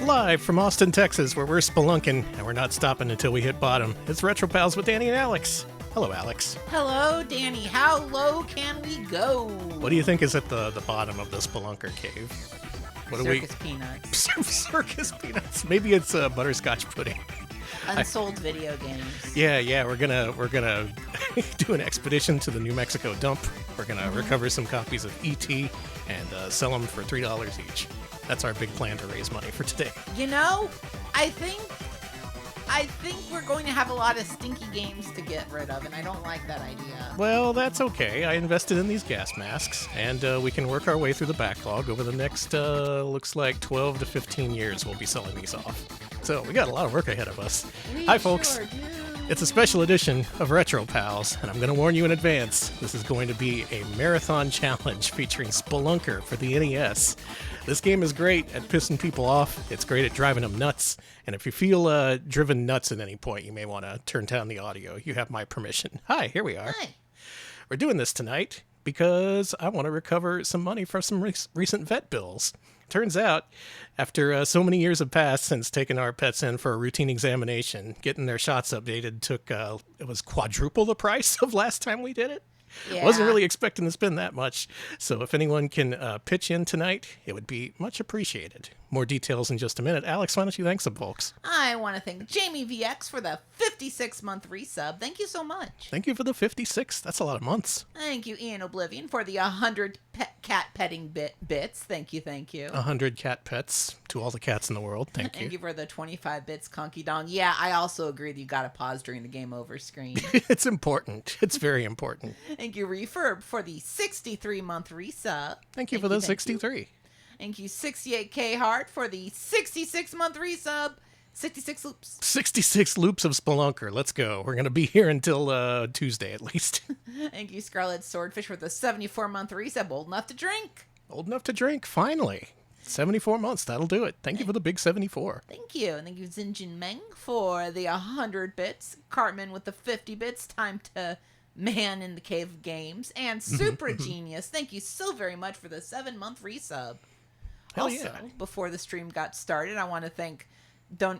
Live from Austin, Texas, where we're spelunking, and we're not stopping until we hit bottom. It's Retro Pals with Danny and Alex. Hello, Alex. Hello, Danny. How low can we go? What do you think is at the bottom of the Spelunker cave? What Circus peanuts. Circus peanuts. Maybe it's butterscotch pudding. Unsold video games. Yeah. We're gonna do an expedition to the New Mexico dump. We're gonna recover some copies of E.T. and sell them for $3 each. That's our big plan to raise money for today. You know, I think we're going to have a lot of stinky games to get rid of, and I don't like that idea. Well, that's okay. I invested in these gas masks, and we can work our way through the backlog over the next, looks like 12 to 15 years we'll be selling these off. So we got a lot of work ahead of us. Hi, folks. Sure do. It's a special edition of Retro Pals, and I'm going to warn you in advance, this is going to be a marathon challenge featuring Spelunker for the NES. This game is great at pissing people off, it's great at driving them nuts, and if you feel driven nuts at any point, you may want to turn down the audio. You have my permission. Hi, here we are. Hi. We're doing this tonight because I want to recover some money from some recent vet bills. Turns out, after so many years have passed since taking our pets in for a routine examination, getting their shots updated took, it was quadruple the price of last time we did it. Yeah. Wasn't really expecting to spend that much. So if anyone can pitch in tonight, it would be much appreciated. More details in just a minute. Alex, why don't you thank some folks? I want to thank Jamie VX for the 56-month resub. Thank you so much. Thank you for the 56. That's a lot of months. Thank you, Ian Oblivion, for the 100 cat petting bits. Thank you. 100 cat pets to all the cats in the world. Thank you. Thank you for the 25 bits, Conky Dong. Yeah, I also agree that you got to pause during the game over screen. It's important. It's very important. Thank you, Refurb, for the 63-month resub. Thank you for the 63. Thank you, 68K Hart, for the 66-month resub. 66 loops. 66 loops of Spelunker. Let's go. We're going to be here until Tuesday at least. Thank you, Scarlet Swordfish, for the 74-month resub. Old enough to drink. Old enough to drink, finally. 74 months, that'll do it. Thank you for the big 74. Thank you. And thank you, Xinjin Meng, for the 100 bits. Cartman with the 50 bits. Time to man in the cave of games. And Super Genius, thank you so very much for the 7-month resub. Hell Also, yeah. before the stream got started, I want to thank...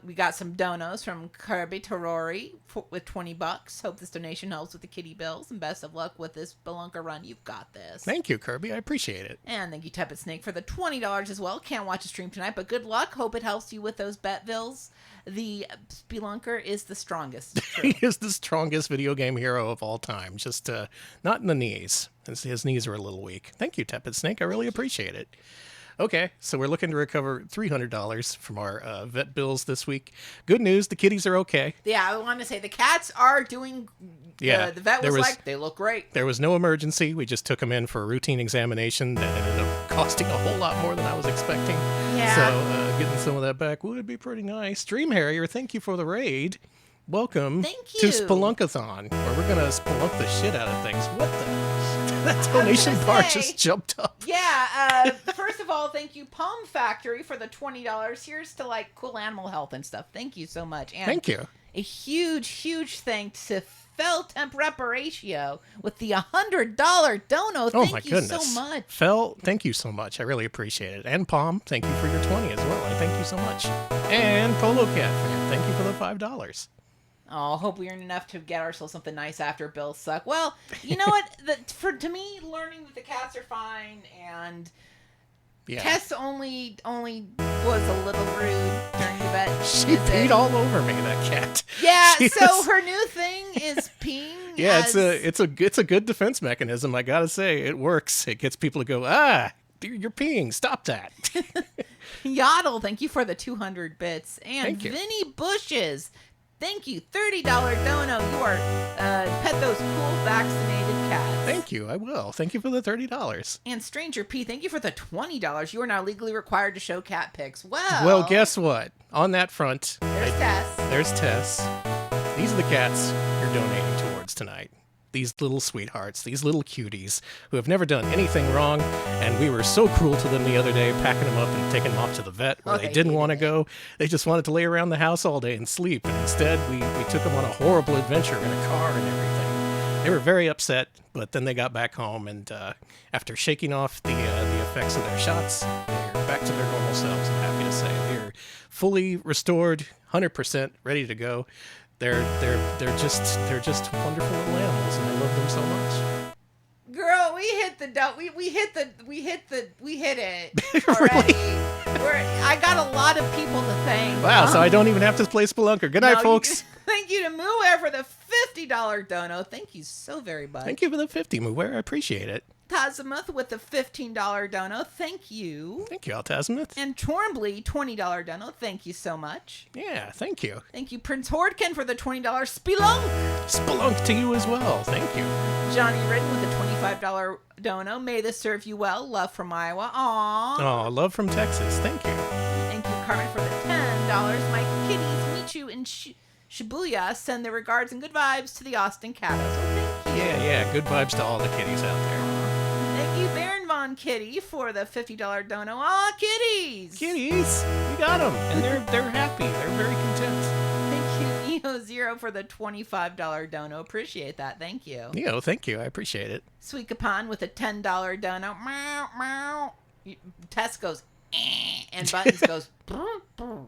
we got some donos from Kirby Terori with $20. Hope this donation helps with the kitty bills, and best of luck with this Spelunker run. You've got this. Thank you, Kirby. I appreciate it. And thank you, Tepid Snake, for the $20 as well. Can't watch a stream tonight, but good luck. Hope it helps you with those bet bills. The Spelunker is the strongest. He is the strongest video game hero of all time. Just not in the knees. His knees are a little weak. Thank you, Tepid Snake. I really appreciate it. Okay, so we're looking to recover $300 from our vet bills this week. Good news, the kitties are okay. Yeah, I want to say the cats are doing... Yeah, the vet was like, they look great. There was no emergency. We just took them in for a routine examination that ended up costing a whole lot more than I was expecting. Yeah. So getting some of that back would be pretty nice. Dream Harrier, thank you for the raid. Welcome Thank to you. Spelunkathon, where we're going to spelunk the shit out of things. What the... That donation bar just jumped up. Yeah, first of all, thank you, Palm Factory, for the $20. Here's to, cool animal health and stuff. Thank you so much. And Thank you. a huge thanks to Fell Temp Reparatio with the $100 dono. Oh, my Thank you goodness. so much. Fel, thank you so much. I really appreciate it. And Palm, thank you for your 20 as well. I thank you so much. And Polo Cat fan, thank you for the $5. Oh, hope we earn enough to get ourselves something nice after bills suck. Well, you know what? To me, learning that the cats are fine and Yeah. Tess only was a little rude during the vet. She peed all over me, that cat. Yeah, She so was- her new thing is peeing. Yeah, as... it's a good defense mechanism. I gotta say, it works. It gets people to go, dude, you're peeing. Stop that. Yodel, thank you for the 200 bits. And Thank you. Vinny Bushes, thank you, $30 dono. You are pet those cool vaccinated cats. Thank you. I will. Thank you for the $30. And Stranger P, thank you for the $20. You are now legally required to show cat pics. Well, Well, guess what? On that front, there's Tess. there's Tess. These are the cats you're donating towards tonight. These little sweethearts, these little cuties who have never done anything wrong, and we were so cruel to them the other day, packing them up and taking them off to the vet where they didn't want to go. They just wanted to lay around the house all day and sleep, and instead we took them on a horrible adventure in a car and everything. They were very upset, but then they got back home, and after shaking off the effects of their shots, they're back to their normal selves, I'm happy to say. They're fully restored, 100% ready to go. They're just wonderful little animals, and I love them so much. Girl, we hit it already. I got a lot of people to thank. Wow, so I don't even have to play Spelunker. Good night, folks. Thank you to Muware for the $50 dono. Thank you so very much. Thank you for the 50, Muware. I appreciate it. Tazimuth with the $15 dono. Thank you. Thank you, Altazimuth. And Tormbley, $20 dono. Thank you so much. Yeah, thank you. Thank you, Prince Hordkin, for the $20 Spelunk. Spelunk to you as well. Thank you. Johnny Ridden with the $25 dono. May this serve you well. Love from Iowa. Aww. Oh, love from Texas. Thank you. Thank you, Carmen, for the $10. My kitties, Michu and Shibuya, send their regards and good vibes to the Austin Catos. Well, thank you. Yeah. Good vibes to all the kitties out there. Thank you, Baron Von Kitty, for the $50 dono. Aw, kitties! Kitties, we got them, and they're happy. They're very content. Thank you, Neo Zero, for the $25 dono. Appreciate that. Thank you. Neo, thank you. I appreciate it. Sweet Capon with a $10 dono. Meow, meow. Tess goes, and Buttons goes, brr, brr.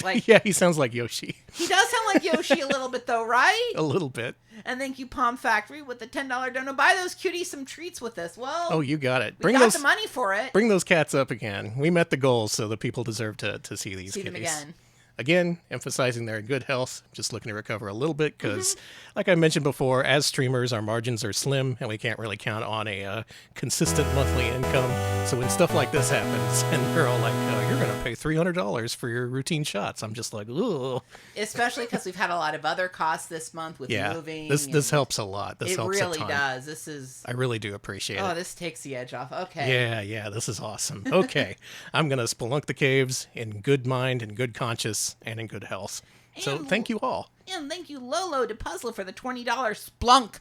Like, yeah, he sounds like Yoshi. He does sound like Yoshi a little bit, though, right? A little bit. And thank you, Palm Factory, with the $10 dono. Buy those cuties some treats with us. Well, oh, you got it. We got the money for it. Bring those cats up again. We met the goals, so the people deserve to see these kitties. Them again. Again, emphasizing they're in good health. Just looking to recover a little bit because, like I mentioned before, as streamers, our margins are slim and we can't really count on a consistent monthly income. So when stuff like this happens and they're all like, oh, you're going to pay $300 for your routine shots, I'm just like, ooh. Especially because we've had a lot of other costs this month with moving. This helps a lot. This helps a ton. It really does. I really do appreciate it. Oh, this takes the edge off. Okay. Yeah, this is awesome. Okay, I'm going to spelunk the caves in good mind and good conscience and in good health. So thank you all. And thank you, Lolo de Puzzler, for the $20 Splunk.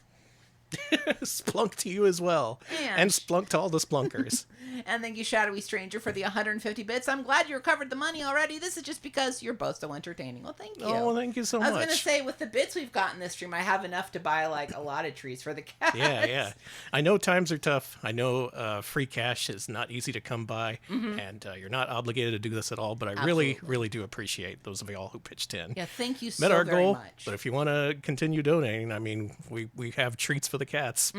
Splunk to you as well. And Splunk to all the Splunkers. And thank you, Shadowy Stranger, for the 150 bits. I'm glad you recovered the money already. This is just because you're both so entertaining. Well, thank you. Oh, thank you so much. I was going to say, with the bits we've gotten this stream, I have enough to buy, like, a lot of treats for the cats. Yeah. I know times are tough. I know free cash is not easy to come by, and you're not obligated to do this at all, but I really do appreciate those of y'all who pitched in. Yeah, thank you Met our very goal, much. But if you want to continue donating, I mean, we have treats for the cats.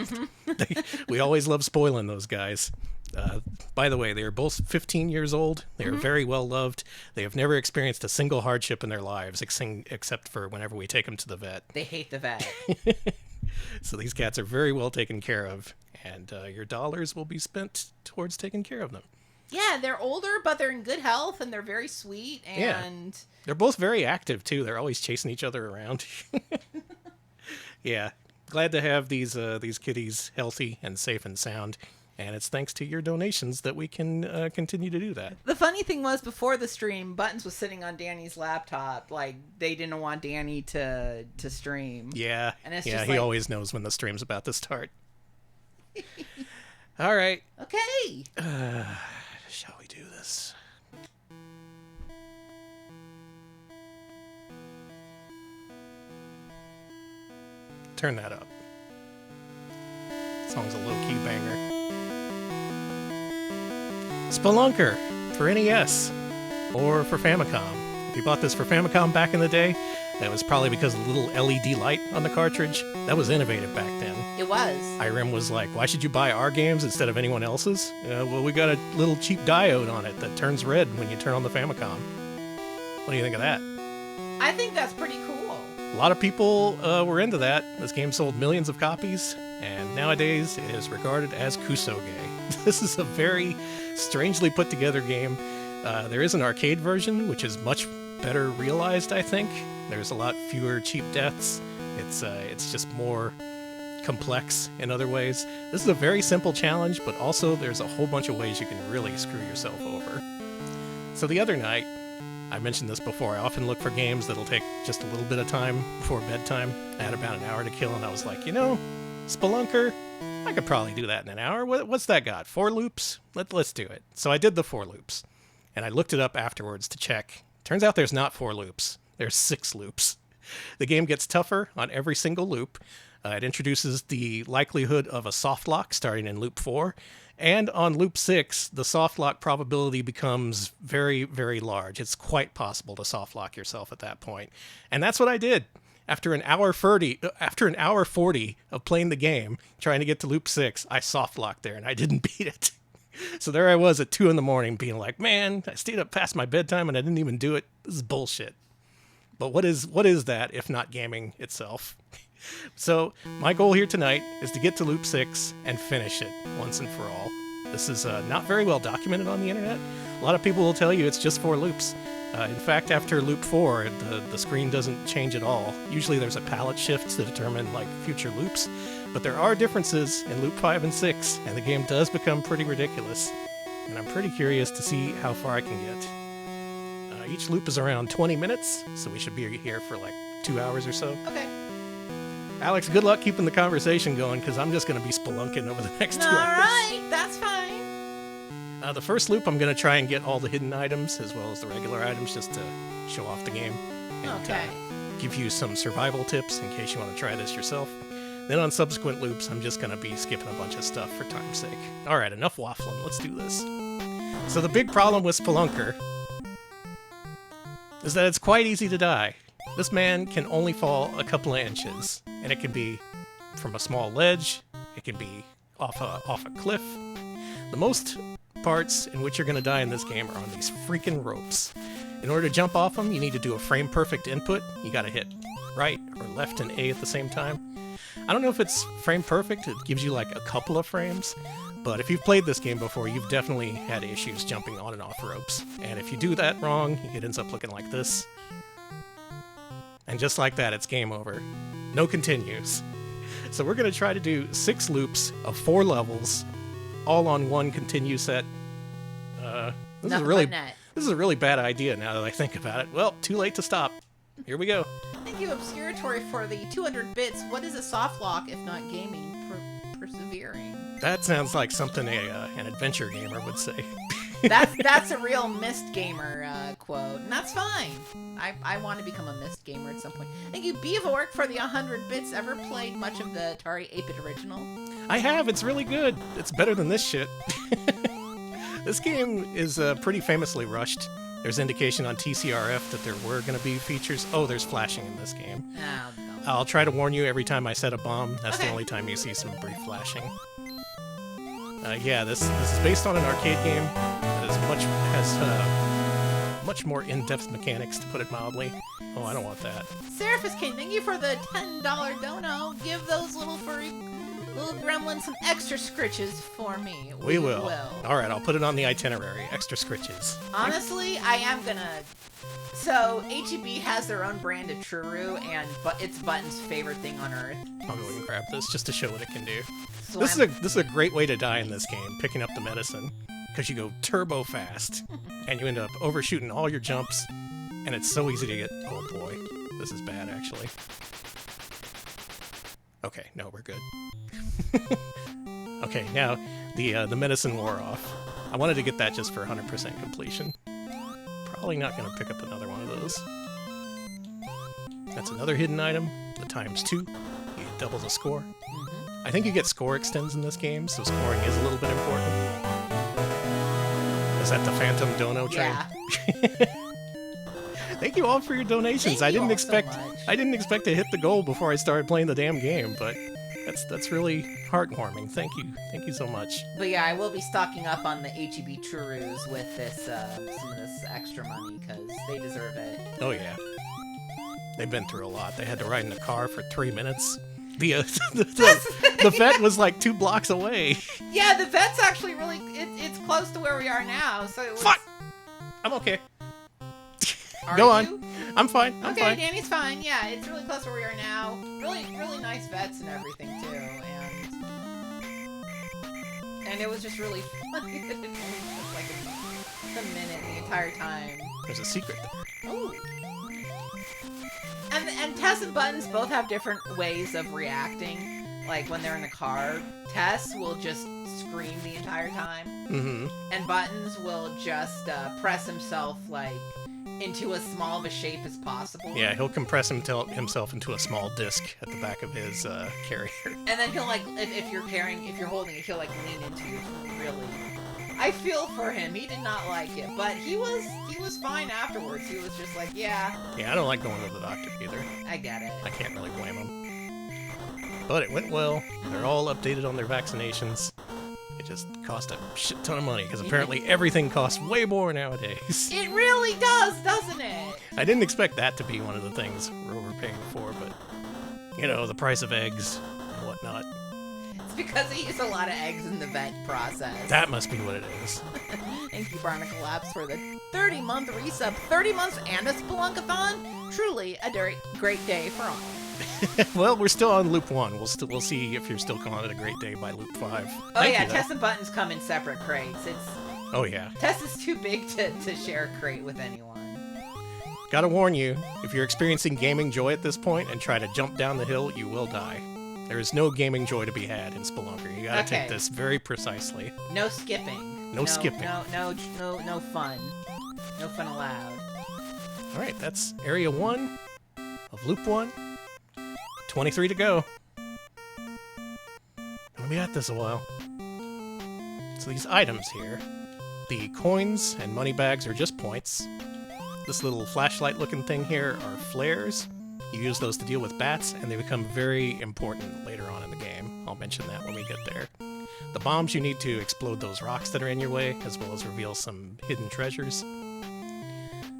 We always love spoiling those guys. By the way, they are both 15 years old. They are very well loved. They have never experienced a single hardship in their lives, except for whenever we take them to the vet. They hate the vet. So these cats are very well taken care of, and your dollars will be spent towards taking care of them. Yeah, they're older, but they're in good health, and they're very sweet. And they're both very active, too. They're always chasing each other around. Yeah. Glad to have these kitties healthy and safe and sound. And it's thanks to your donations that we can continue to do that. The funny thing was, before the stream, Buttons was sitting on Danny's laptop. Like, they didn't want Danny to stream. Yeah. And it's he always knows when the stream's about to start. All right. Okay. Shall we do this? Turn that up. Song's a low-key banger. Spelunker for NES or for Famicom. If you bought this for Famicom back in the day, that was probably because of the little LED light on the cartridge. That was innovative back then. It was. Irem was like, why should you buy our games instead of anyone else's? Well, we got a little cheap diode on it that turns red when you turn on the Famicom. What do you think of that? I think that's pretty cool. A lot of people were into that. This game sold millions of copies, and nowadays it is regarded as kusoge. This is a very strangely put together game. There is an arcade version, which is much better realized, I think. There's a lot fewer cheap deaths. It's just more complex in other ways. This is a very simple challenge, but also there's a whole bunch of ways you can really screw yourself over. So the other night, I mentioned this before, I often look for games that'll take just a little bit of time before bedtime. I had about an hour to kill, and I was like, Spelunker, I could probably do that in an hour. What's that got? 4 loops? Let's do it. So I did the 4 loops, and I looked it up afterwards to check. Turns out there's not 4 loops. There's 6 loops. The game gets tougher on every single loop. It introduces the likelihood of a soft lock starting in loop 4, And on loop 6, the soft lock probability becomes very, very large. It's quite possible to soft lock yourself at that point. And that's what I did. After an hour 40 of playing the game, trying to get to loop 6, I soft locked there and I didn't beat it. So there I was at 2 a.m. being like, man, I stayed up past my bedtime and I didn't even do it. This is bullshit. But what is that if not gaming itself? So my goal here tonight is to get to loop 6 and finish it once and for all. This is not very well documented on the internet. A lot of people will tell you it's just 4 loops. In fact, after loop 4, the screen doesn't change at all. Usually there's a palette shift to determine like future loops, but there are differences in loop 5 and 6, and the game does become pretty ridiculous. And I'm pretty curious to see how far I can get. Each loop is around 20 minutes, so we should be here for like 2 hours or so. Okay. Alex, good luck keeping the conversation going, because I'm just going to be spelunking over the next 2 hours. All right, that's fine. The first loop, I'm going to try and get all the hidden items as well as the regular items just to show off the game. And, Okay. give you some survival tips in case you want to try this yourself. Then on subsequent loops, I'm just going to be skipping a bunch of stuff for time's sake. All right, enough waffling. Let's do this. So the big problem with Spelunker is that it's quite easy to die. This man can only fall a couple of inches, and it can be from a small ledge, it can be off a cliff. The most parts in which you're going to die in this game are on these freaking ropes. In order to jump off them, you need to do a frame-perfect input. You got to hit right or left and A at the same time. I don't know if it's frame-perfect. It gives you like a couple of frames. But if you've played this game before, you've definitely had issues jumping on and off ropes. And if you do that wrong, it ends up looking like this. And just like that, it's game over. No continues. So we're going to try to do 6 loops of 4 levels, all on one continue set. This is a really bad idea now that I think about it. Well, too late to stop. Here we go. Thank you, Obscuratory, for the 200 bits. What is a soft lock if not gaming? Persevering. That sounds like something an adventure gamer would say. That's a real Myst gamer quote, and that's fine. I want to become a Myst gamer at some point. Thank you, Beavork, for the 100 bits. Ever played much of the Atari 8-bit original? I have. It's really good. It's better than this shit. This game is pretty famously rushed. There's indication on TCRF that there were going to be features. Oh, there's flashing in this game. Oh, no. I'll try to warn you every time I set a bomb. That's the only time you see some brief flashing. Yeah, this is based on an arcade game that has much more in-depth mechanics, to put it mildly. Oh, I don't want that. Seraphis King, thank you for the $10 dono. Give those little furry little gremlins some extra scritches for me. We will. All right, I'll put it on the itinerary. Extra scritches. Honestly, I am gonna. So HEB has their own brand of churro, and it's Button's favorite thing on earth. I'll go and grab this just to show what it can do. So This is a great way to die in this game, picking up the medicine, because you go turbo fast, and you end up overshooting all your jumps, and it's so easy to get. Oh boy, this is bad actually. Okay, no, we're good. Okay, now the medicine wore off. I wanted to get that just for 100% completion. Probably not going to pick up another one of those. That's another hidden item. The ×2. You get double the score. I think you get score extends in this game, so scoring is a little bit important. Is that the Phantom Dono train? Yeah. Thank you all for your donations. Thank you all so I didn't expect to hit the goal before I started playing the damn game, but that's really heartwarming. Thank you so much. But yeah, I will be stocking up on the HEB churros with this some of this extra money because they deserve it. Oh yeah, they've been through a lot. They had to ride in a car for 3 minutes. The vet was like 2 blocks away. Yeah, the vet's actually really it's close to where we are now. So it was. Fuck! I'm okay. Are Go on. you? I'm fine. I'm Okay, fine. Danny's fine. Yeah, it's really close where we are now. Really, really nice vets and everything too, and it was just really funny. It only took like a minute the entire time. There's a secret there. Ooh. And Tess and Buttons both have different ways of reacting. Like when they're in the car, Tess will just scream the entire time, Mm-hmm. and Buttons will just press himself like into as small of a shape as possible. Yeah, he'll compress himself into a small disc at the back of his carrier. And then he'll like, if you're holding it, he'll like lean into you. Really, I feel for him. He did not like it, but he was fine afterwards. He was just like, yeah. Yeah, I don't like going to the doctor either. I get it. I can't really blame him. But it went well. They're all updated on their vaccinations. It just cost a shit ton of money, because apparently everything costs way more nowadays. It really does, doesn't it? I didn't expect that to be one of the things we're overpaying for, but, you know, the price of eggs and whatnot. It's because they use a lot of eggs in the vet process. That must be what it is. Thank you, Barnacle Labs, for the 30-month resub. 30 months and a Spelunkathon. Truly a great day for all. Well, we're still on loop 1. We'll see if you're still calling it a great day by loop 5. Oh Thank yeah, you, though. Tessa buttons come in separate crates. Oh yeah. Tessa's too big to share a crate with anyone. Gotta warn you, if you're experiencing gaming joy at this point and try to jump down the hill, you will die. There is no gaming joy to be had in Spelunker. You gotta take this very precisely. No skipping. No skipping. No fun. No fun allowed. Alright, that's area 1 of loop 1. 23 to go. We'll be at this a while. So these items here, the coins and money bags are just points. This little flashlight looking thing here are flares. You use those to deal with bats, and they become very important later on in the game. I'll mention that when we get there. The bombs you need to explode those rocks that are in your way, as well as reveal some hidden treasures.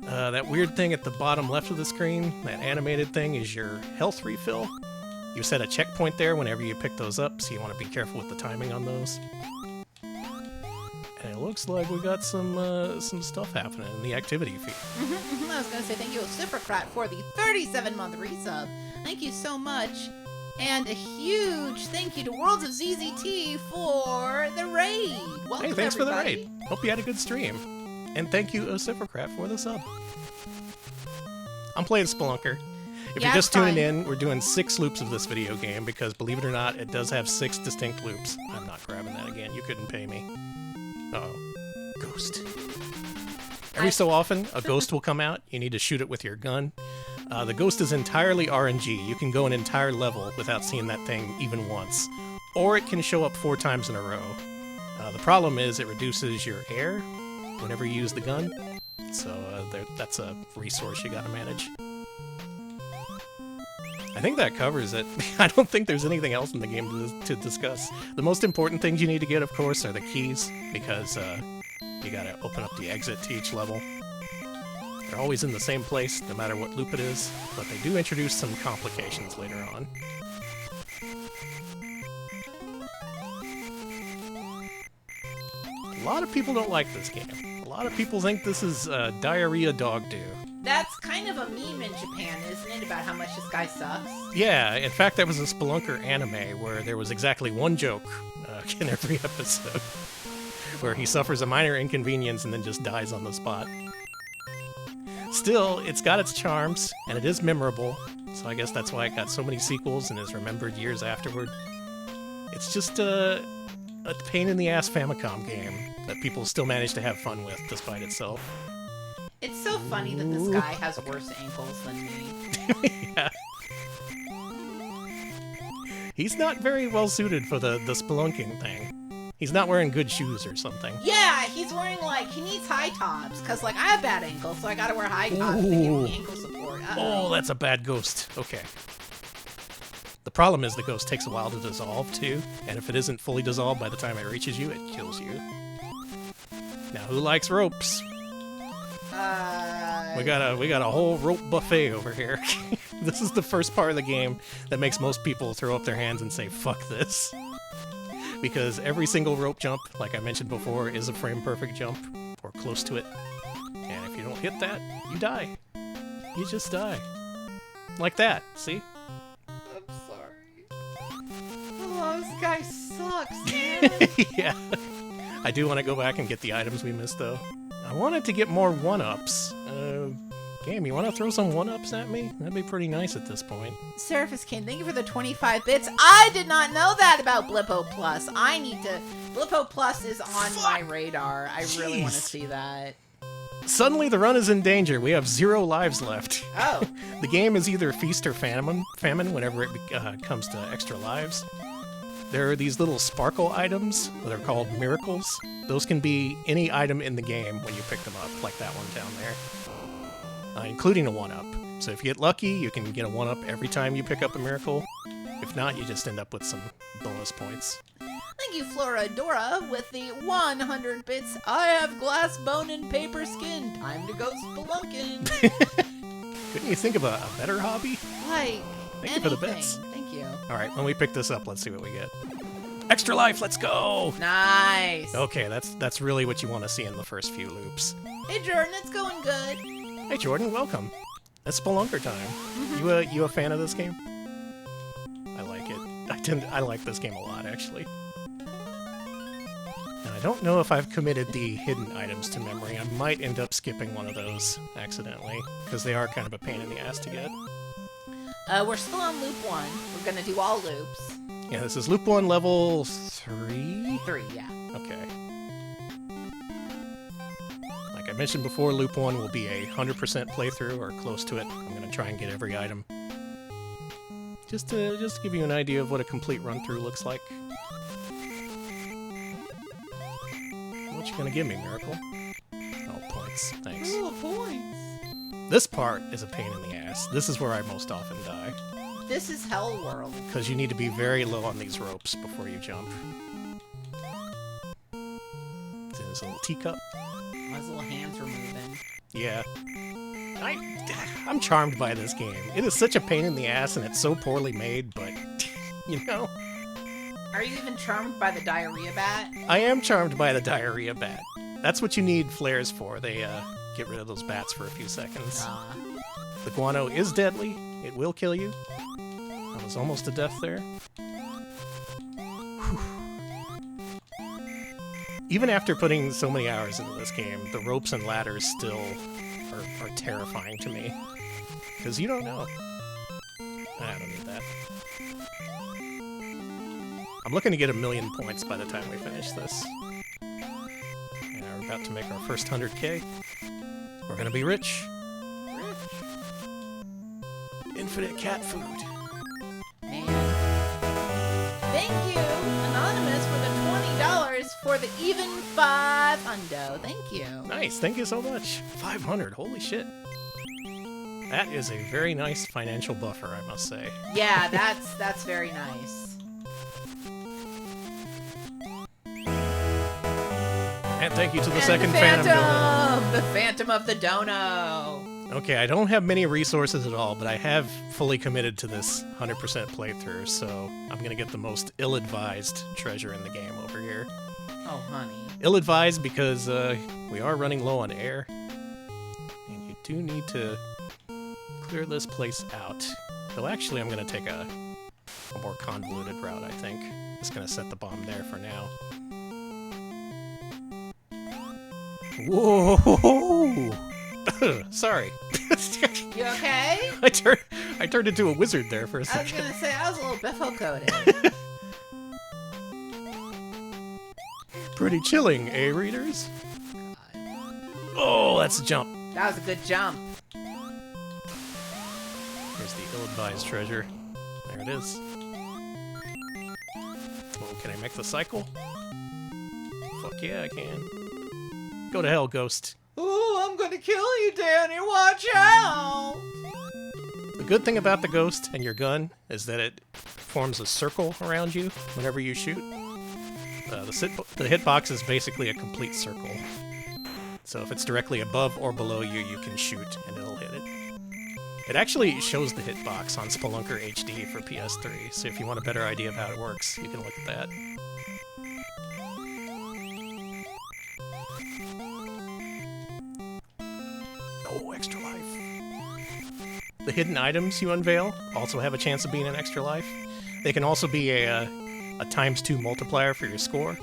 That weird thing at the bottom left of the screen, that animated thing, is your health refill. You set a checkpoint there whenever you pick those up, so you want to be careful with the timing on those. And it looks like we got some stuff happening in the activity feed. I was going to say thank you, Ocifrocrat, for the 37-month resub. Thank you so much. And a huge thank you to Worlds of ZZT for the raid. Welcome, Hey, thanks everybody. for the raid. Hope you had a good stream. And thank you, Ocifrocrat, for the sub. I'm playing Spelunker. If you're just tuning in, we're doing 6 loops of this video game because, believe it or not, it does have 6 distinct loops. I'm not grabbing that again. You couldn't pay me. Uh-oh. Ghost. Every so often, a ghost will come out. You need to shoot it with your gun. The ghost is entirely RNG. You can go an entire level without seeing that thing even once. Or it can show up 4 times in a row. The problem is it reduces your air whenever you use the gun. So that's a resource you gotta manage. I think that covers it. I don't think there's anything else in the game to discuss. The most important things you need to get, of course, are the keys, because you gotta open up the exit to each level. They're always in the same place, no matter what loop it is, but they do introduce some complications later on. A lot of people don't like this game. A lot of people think this is diarrhea dog do. That's kind of a meme in Japan, isn't it, about how much this guy sucks? Yeah, in fact, there was a Spelunker anime where there was exactly one joke in every episode, where he suffers a minor inconvenience and then just dies on the spot. Still, it's got its charms, and it is memorable, so I guess that's why it got so many sequels and is remembered years afterward. It's just a pain-in-the-ass Famicom game that people still manage to have fun with, despite itself. It's so funny that this guy has worse ankles than me. Yeah. He's not very well suited for the spelunking thing. He's not wearing good shoes or something. Yeah, he's wearing, he needs high tops, because, I have bad ankles, so I gotta wear high tops to give me ankle support. Oh, that's a bad ghost. Okay. The problem is the ghost takes a while to dissolve, too, and if it isn't fully dissolved by the time it reaches you, it kills you. Now, who likes ropes? We got a whole rope buffet over here. This is the first part of the game that makes most people throw up their hands and say, fuck this. Because every single rope jump, like I mentioned before, is a frame-perfect jump, or close to it. And if you don't hit that, you die. You just die. Like that, see? I'm sorry. Oh, this guy sucks, man. Yeah. I do want to go back and get the items we missed, though. I wanted to get more 1-ups. Game, you want to throw some 1-ups at me? That'd be pretty nice at this point. Surface King, thank you for the 25 bits. I did not know that about Blippo Plus. Blippo Plus is on my radar. I really want to see that. Suddenly the run is in danger. We have 0 lives left. Oh. The game is either feast or famine whenever it comes to extra lives. There are these little sparkle items that are called miracles. Those can be any item in the game when you pick them up, like that one down there, including a 1-up. So if you get lucky, you can get a 1-up every time you pick up a miracle. If not, you just end up with some bonus points. Thank you, Floradora, with the 100 bits. I have glass, bone, and paper skin. Time to go spelunking. Couldn't you think of a better hobby? Like, Thank you for the bits. Thank you. All right, when we pick this up, let's see what we get. Extra life, let's go! Nice. Okay, that's really what you want to see in the first few loops. Hey, Jordan, it's going good. Hey, Jordan, welcome. It's Spelunker time. You a fan of this game? I like it. I like this game a lot, actually. And I don't know if I've committed the hidden items to memory. I might end up skipping one of those accidentally, because they are kind of a pain in the ass to get. We're still on loop 1. We're gonna do all loops. Yeah, this is loop 1, level 3? 3, yeah. Okay. Like I mentioned before, loop 1 will be a 100% playthrough, or close to it. I'm going to try and get every item. Just to give you an idea of what a complete run-through looks like. What you gonna give me, Miracle? Oh, points. Thanks. Ooh, points. This part is a pain in the ass. This is where I most often die. This is Hell World. Because you need to be very low on these ropes before you jump. It's in this little teacup. His little hands were moving. Yeah. I'm charmed by this game. It is such a pain in the ass and it's so poorly made, but, you know. Are you even charmed by the diarrhea bat? I am charmed by the diarrhea bat. That's what you need flares for. They get rid of those bats for a few seconds. The guano is deadly. It will kill you. I was almost to death there. Whew. Even after putting so many hours into this game, the ropes and ladders still are terrifying to me. Because you don't know. I don't need that. I'm looking to get 1,000,000 points by the time we finish this. And we're about to make our first 100K. We're gonna be rich. Infinite cat food. Man. Thank you, Anonymous, for the $20 for the even 5 hundo. Thank you. Nice, thank you so much. 500, holy shit. That is a very nice financial buffer, I must say. Yeah, that's very nice. And thank you to the And second the Phantom. The Phantom of the Dono. Okay, I don't have many resources at all, but I have fully committed to this 100% playthrough, so I'm gonna get the most ill-advised treasure in the game over here. Oh, honey. Ill-advised because we are running low on air, and you do need to clear this place out. Though actually I'm gonna take a more convoluted route, I think. Just gonna set the bomb there for now. Whoa! Sorry. You okay? I turned into a wizard there for a I was second. gonna say, I was a little biffo-coated. Pretty chilling, eh, readers? Oh, that's a jump. That was a good jump. Here's the ill-advised treasure. There it is. Oh, can I make the cycle? Fuck yeah, I can. Go to hell, ghost. Ooh, I'm gonna kill you, Danny. Watch out! The good thing about the ghost and your gun is that it forms a circle around you whenever you shoot. The hitbox is basically a complete circle. So if it's directly above or below you, you can shoot and it'll hit it. It actually shows the hitbox on Spelunker HD for PS3, so if you want a better idea of how it works, you can look at that. Oh, extra life. The hidden items you unveil also have a chance of being an extra life. They can also be a ×2 multiplier for your score,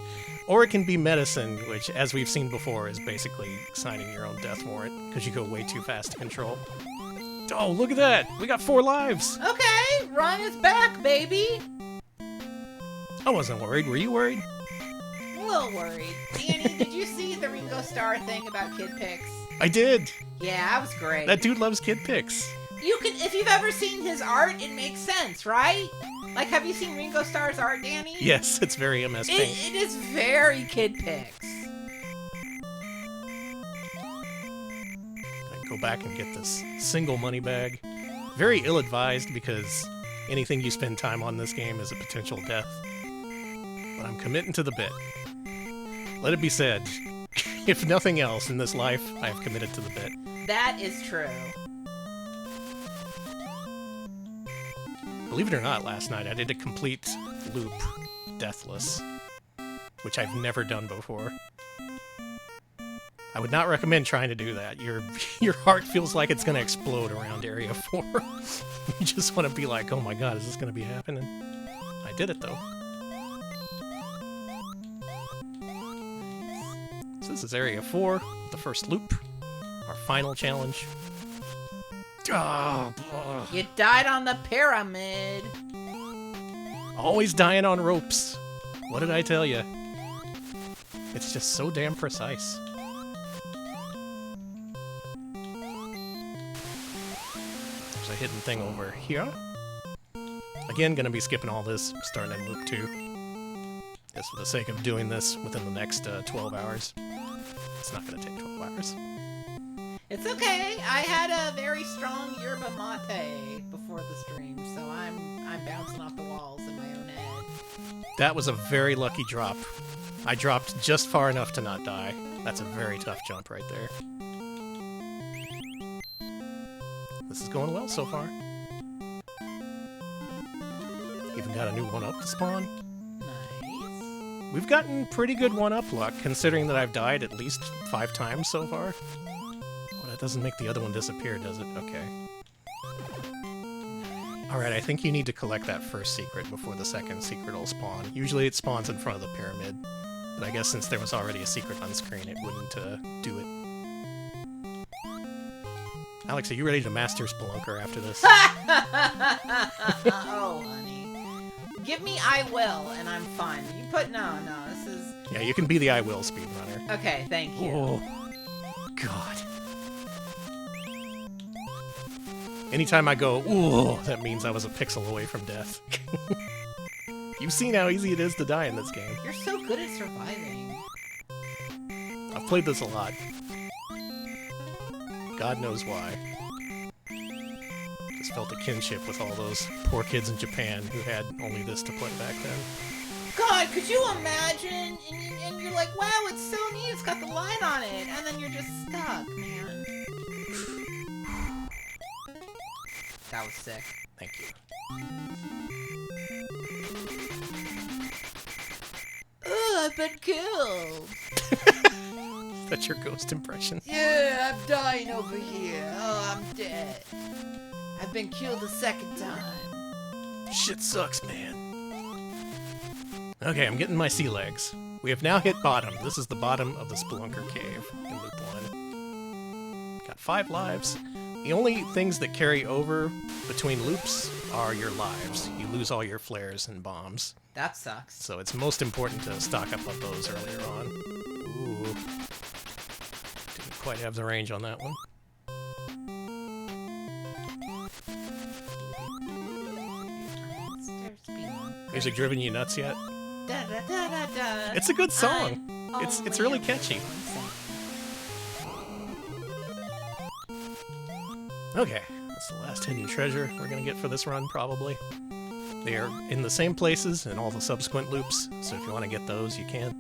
or it can be medicine, which, as we've seen before, is basically signing your own death warrant, because you go way too fast to control. Oh, look at that! We got 4 lives! Okay, Ryan is back, baby! I wasn't worried. Were you worried? a little worried. Danny, did you see the Ringo Starr thing about kid pics? I did. Yeah, that was great. That dude loves kid pics. You can, if you've ever seen his art, it makes sense, right? Like, have you seen Ringo Starr's art, Danny? Yes, it's very MS Paint. It is very kid pics. I go back and get this single money bag. Very ill-advised because anything you spend time on this game is a potential death. But I'm committing to the bit. Let it be said, if nothing else in this life, I have committed to the bit. That is true. Believe it or not, last night I did a complete loop, deathless, which I've never done before. I would not recommend trying to do that. Your heart feels like it's going to explode around Area 4. You just want to be like, oh my god, is this going to be happening? I did it, though. So this is Area 4, the first loop, our final challenge. Oh, You died on the pyramid. always dying on ropes. What did I tell you? It's just so damn precise. There's a hidden thing over here. Again, gonna be skipping all this, starting in loop 2. Just for the sake of doing this within the next 12 hours. It's not gonna take 12 hours. It's okay. I had a very strong yerba mate before the stream, so I'm bouncing off the walls in my own head. That was a very lucky drop. I dropped just far enough to not die. That's a very tough jump right there. This is going well so far. Even got a new 1-up to spawn. Nice. We've gotten pretty good 1-up luck, considering that I've died at least 5 times so far. Well, that doesn't make the other one disappear, does it? Okay. Alright, I think you need to collect that first secret before the second secret will spawn. Usually it spawns in front of the pyramid, but I guess since there was already a secret on screen, it wouldn't do it. Alex, are you ready to master Spelunker after this? Oh, honey. Give me I will, and I'm fine. You put, no, this is... Yeah, you can be the I will speedrunner. Okay, thank you. Oh, God. Anytime I go, ooh, that means I was a pixel away from death. You've seen how easy it is to die in this game. You're so good at surviving. I've played this a lot. God knows why. Just felt a kinship with all those poor kids in Japan who had only this to play back then. God, could you imagine? And you're like, wow, it's so neat. It's got the line on it. And then you're just stuck, man. That was sick. Thank you. Oh, I've been killed. Is that your ghost impression? Yeah, I'm dying over here. Oh, I'm dead. I've been killed a second time. Shit sucks, man. Okay, I'm getting my sea legs. We have now hit bottom. This is the bottom of the Spelunker cave in loop 1. Got 5 lives. The only things that carry over between loops are your lives. You lose all your flares and bombs. That sucks. So it's most important to stock up on those earlier on. Ooh. Didn't quite have the range on that one. Music driven you nuts yet? Da, da, da, da, da. It's a good song. It's really catchy. Okay, that's the last hidden treasure we're gonna get for this run, probably. They are in the same places in all the subsequent loops, so if you want to get those, you can.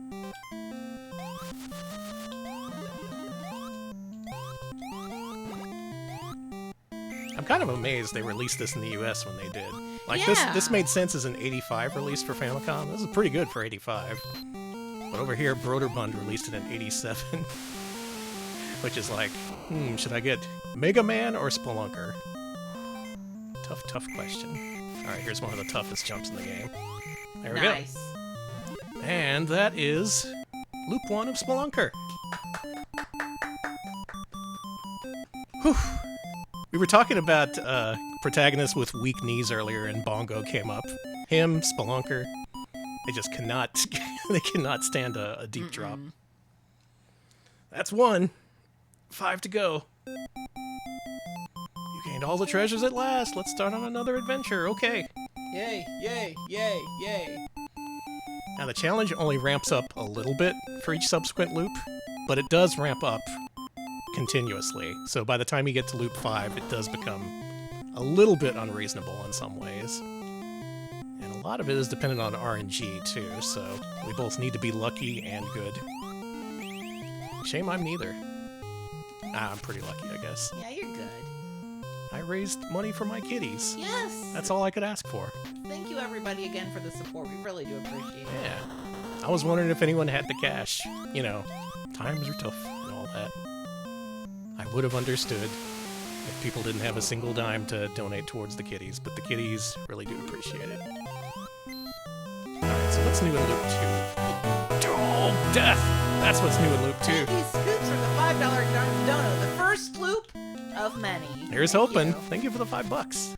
I'm kind of amazed they released this in the US when they did. Like, Yeah. this made sense as an 85 release for Famicom. This is pretty good for 85. But over here, Broderbund released it in 87. Which is like, should I get Mega Man or Spelunker? Tough question. Alright, here's one of the toughest jumps in the game. There we Nice. go. And that is Loop 1 of Spelunker. Whew. We were talking about protagonists with weak knees earlier, and Bongo came up. Him, Spelunker, they just cannot They cannot stand a deep drop. That's 1. 5 to go. You gained all the treasures at last. Let's start on another adventure. Okay. Yay, yay, yay, yay. Now the challenge only ramps up a little bit for each subsequent loop, but it does ramp up continuously. So by the time you get to loop 5, it does become a little bit unreasonable in some ways. And a lot of it is dependent on RNG too, so we both need to be lucky and good. Shame I'm neither. I'm pretty lucky, I guess. Yeah, you're good. I raised money for my kitties. Yes. That's all I could ask for. Thank you, everybody, again for the support. We really do appreciate it. Yeah. I was wondering if anyone had the cash. You know, times are tough and all that. I would have understood if people didn't have a single dime to donate towards the kitties, but the kitties really do appreciate it. Alright, so what's new in Loop 2? Oh, death! That's what's new in Loop 2. These scoops are the $5 dono, the first loop of many. Here's Thank hoping. you. Thank you for the $5.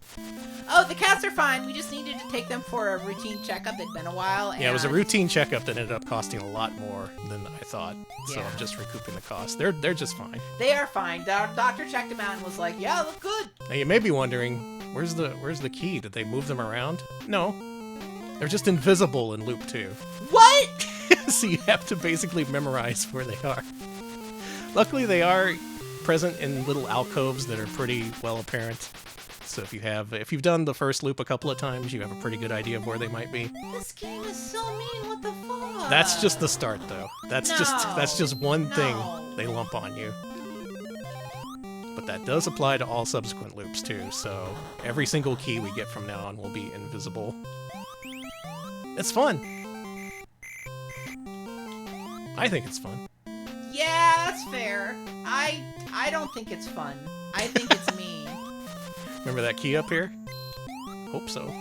Oh, the cats are fine. We just needed to take them for a routine checkup. It'd been a while. Yeah, it was a and- routine checkup that ended up costing a lot more than I thought. So Yeah. I'm just recouping the cost. They're just fine. They are fine. The doctor checked them out and was like, "Yeah, look good." Now you may be wondering, where's the key? Did they move them around? No. They're just invisible in Loop 2. What? So you have to basically memorize where they are. Luckily they are present in little alcoves that are pretty well apparent. So if you've done the first loop a couple of times, you have a pretty good idea of where they might be. This game is so mean. What the fuck? That's just the start though. That's just one thing No. they lump on you. But that does apply to all subsequent loops too, so every single key we get from now on will be invisible. It's fun. I think it's fun. Yeah, that's fair. I don't think it's fun. I think it's mean. Remember that key up here? Hope so.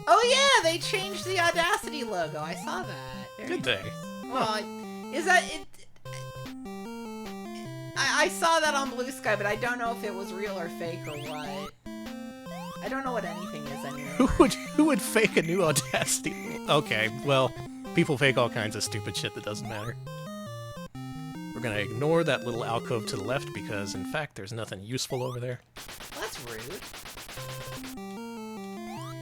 Oh yeah, they changed the Audacity logo. I saw that. Very Did they? nice. Well, is that it? I saw that on Blue Sky, but I don't know if it was real or fake or what. I don't know what anything is anymore. Who would fake a new Audacity? Okay, well, people fake all kinds of stupid shit that doesn't matter. We're gonna ignore that little alcove to the left because, in fact, there's nothing useful over there. That's rude.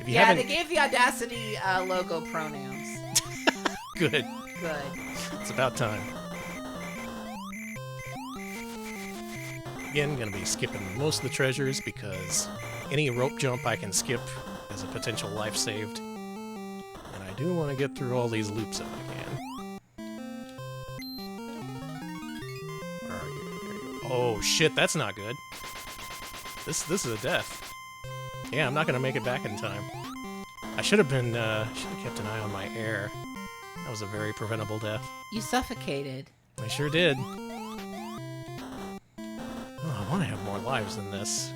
If you Yeah, haven't, they gave the Audacity logo pronouns. good. Good. It's about time. Again, gonna be skipping most of the treasures because any rope jump I can skip is a potential life saved. And I do want to get through all these loops if I can. Where are you? There you go. Oh shit, that's not good. This is a death. Yeah, I'm not gonna make it back in time. I should have kept an eye on my air. That was a very preventable death. You suffocated. I sure did. Oh, I want to have more lives than this.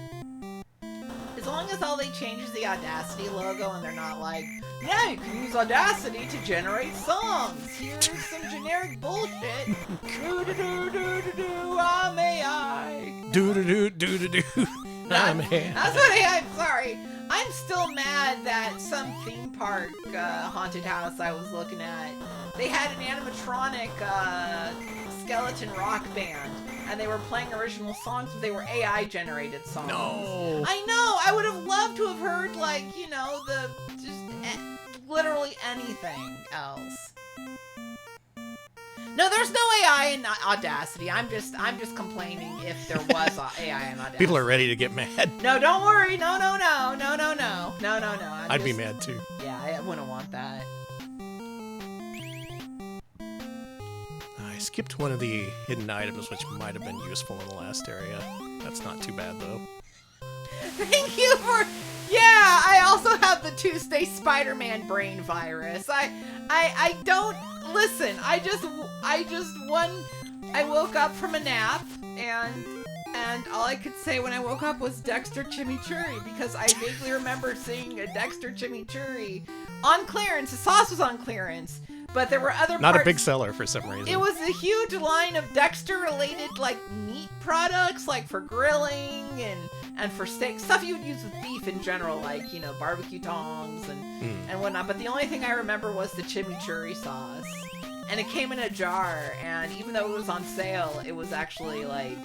As long as all they change is the Audacity logo and they're not like, yeah, you can use Audacity to generate songs. Here's some generic bullshit. Do-do-do-do-do-do, ah, may I. Do-do-do-do-do-do. I'm here. That's what I'm sorry. I'm still mad that some theme park haunted house I was looking at, they had an animatronic skeleton rock band, and they were playing original songs, but they were AI generated songs. No. I know. I would have loved to have heard literally anything else. No, there's no AI in Audacity. I'm just complaining if there was AI in Audacity. People are ready to get mad. No, don't worry. No. I'd be mad too. Yeah, I wouldn't want that. I skipped one of the hidden items, which might have been useful in the last area. That's not too bad though. Thank you for. Yeah, I also have the Tuesday Spider-Man brain virus. I don't listen. I woke up from a nap and all I could say when I woke up was Dexter Chimichurri because I vaguely remember seeing a Dexter Chimichurri on clearance. The sauce was on clearance, but there were other Not parts. a big seller for some reason. It was a huge line of Dexter-related, like, meat products, like, for grilling and for steak, stuff you would use with beef in general, like, you know, barbecue tongs and whatnot. But the only thing I remember was the chimichurri sauce. And it came in a jar, and even though it was on sale, it was actually like,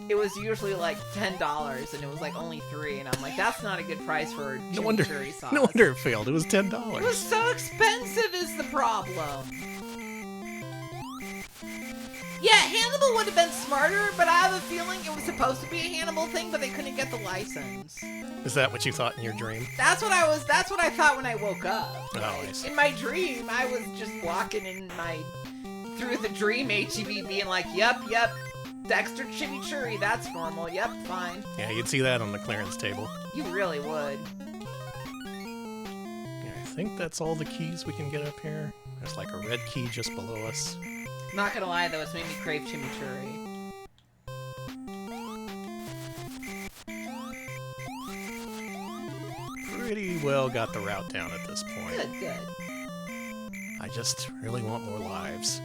it was usually like $10, and it was like only $3, and I'm like, that's not a good price for chimichurri sauce. No wonder it failed. It was $10. It was so expensive is the problem. Yeah, Hannibal would have been smarter, but I have a feeling it was supposed to be a Hannibal thing, but they couldn't get the license. Is that what you thought in your dream? That's what I thought when I woke up. Oh, I see. In my dream, I was just walking through the dream HEB being like, yep, Dexter chimichurri, that's normal, yep, fine. Yeah, you'd see that on the clearance table. You really would. Yeah, I think that's all the keys we can get up here. There's like a red key just below us. Not gonna lie though, it's made me crave chimichurri. Pretty well got the route down at this point. Good. I just really want more lives.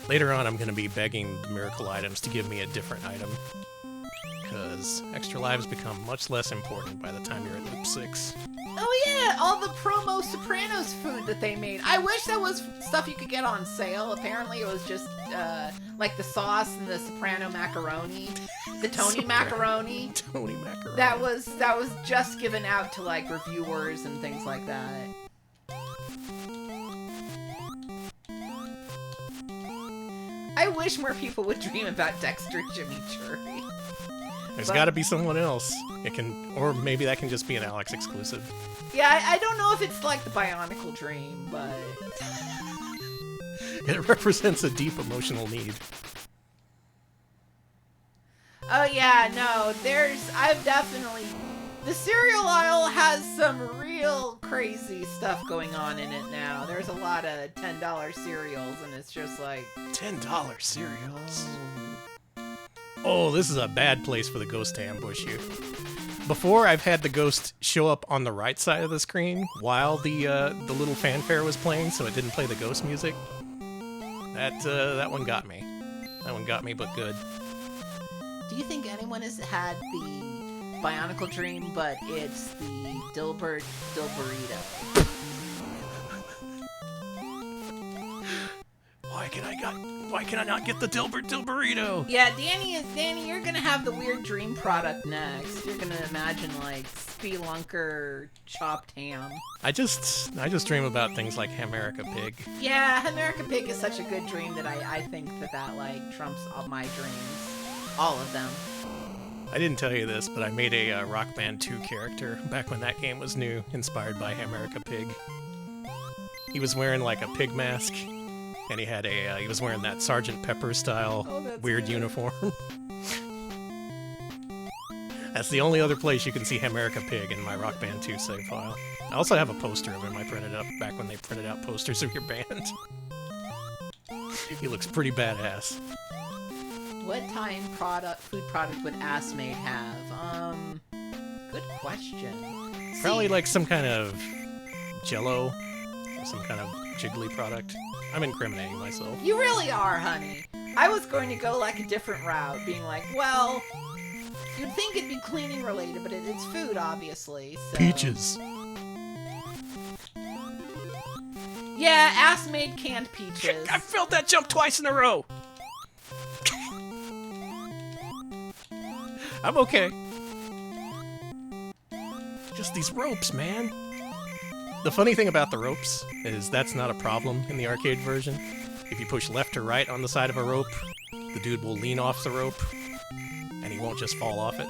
Later on, I'm going to be begging the miracle items to give me a different item, because extra lives become much less important by the time you're at loop 6. Oh yeah, all the promo Sopranos food that they made. I wish that was stuff you could get on sale. Apparently it was just like the sauce and the Soprano macaroni, the Tony macaroni. Tony macaroni. That was just given out to like reviewers and things like that. I wish more people would dream about Dexter chimichurri. There's got to be someone else. It can, or maybe that can just be an Alex exclusive. Yeah, I don't know if it's like the Bionicle Dream, but it represents a deep emotional need. Oh yeah, no, the cereal aisle has some real crazy stuff going on in it now. There's a lot of $10 cereals, and it's just like... $10 cereals? Oh, this is a bad place for the ghost to ambush you. Before, I've had the ghost show up on the right side of the screen while the little fanfare was playing, so it didn't play the ghost music. That one got me. That one got me, but good. Do you think anyone has had the Bionicle Dream, but it's the Dilbert Dilburrito? Why can I not get the Dilbert Dilburrito? Yeah, Danny, you're gonna have the weird dream product next. You're gonna imagine like Spelunker chopped ham. I just dream about things like Hamerica Pig. Yeah, Hamerica Pig is such a good dream that I think that like trumps all my dreams. All of them. I didn't tell you this, but I made a Rock Band 2 character back when that game was new, inspired by Hamerica Pig. He was wearing like a pig mask, and he was wearing that Sgt. Pepper style weird uniform. That's the only other place you can see Hamerica Pig in my Rock Band 2 save file. I also have a poster of him I printed up back when they printed out posters of your band. He looks pretty badass. What time food product would Assmade have? Good question. Probably like some kind of Jello, or some kind of jiggly product. I'm incriminating myself. You really are, honey. I was going to go like a different route, being like, well, you'd think it'd be cleaning related, but it's food, obviously. So. Peaches. Yeah, Assmade canned peaches. I failed that jump twice in a row. I'm okay. Just these ropes, man. The funny thing about the ropes is that's not a problem in the arcade version. If you push left or right on the side of a rope, the dude will lean off the rope, and he won't just fall off it.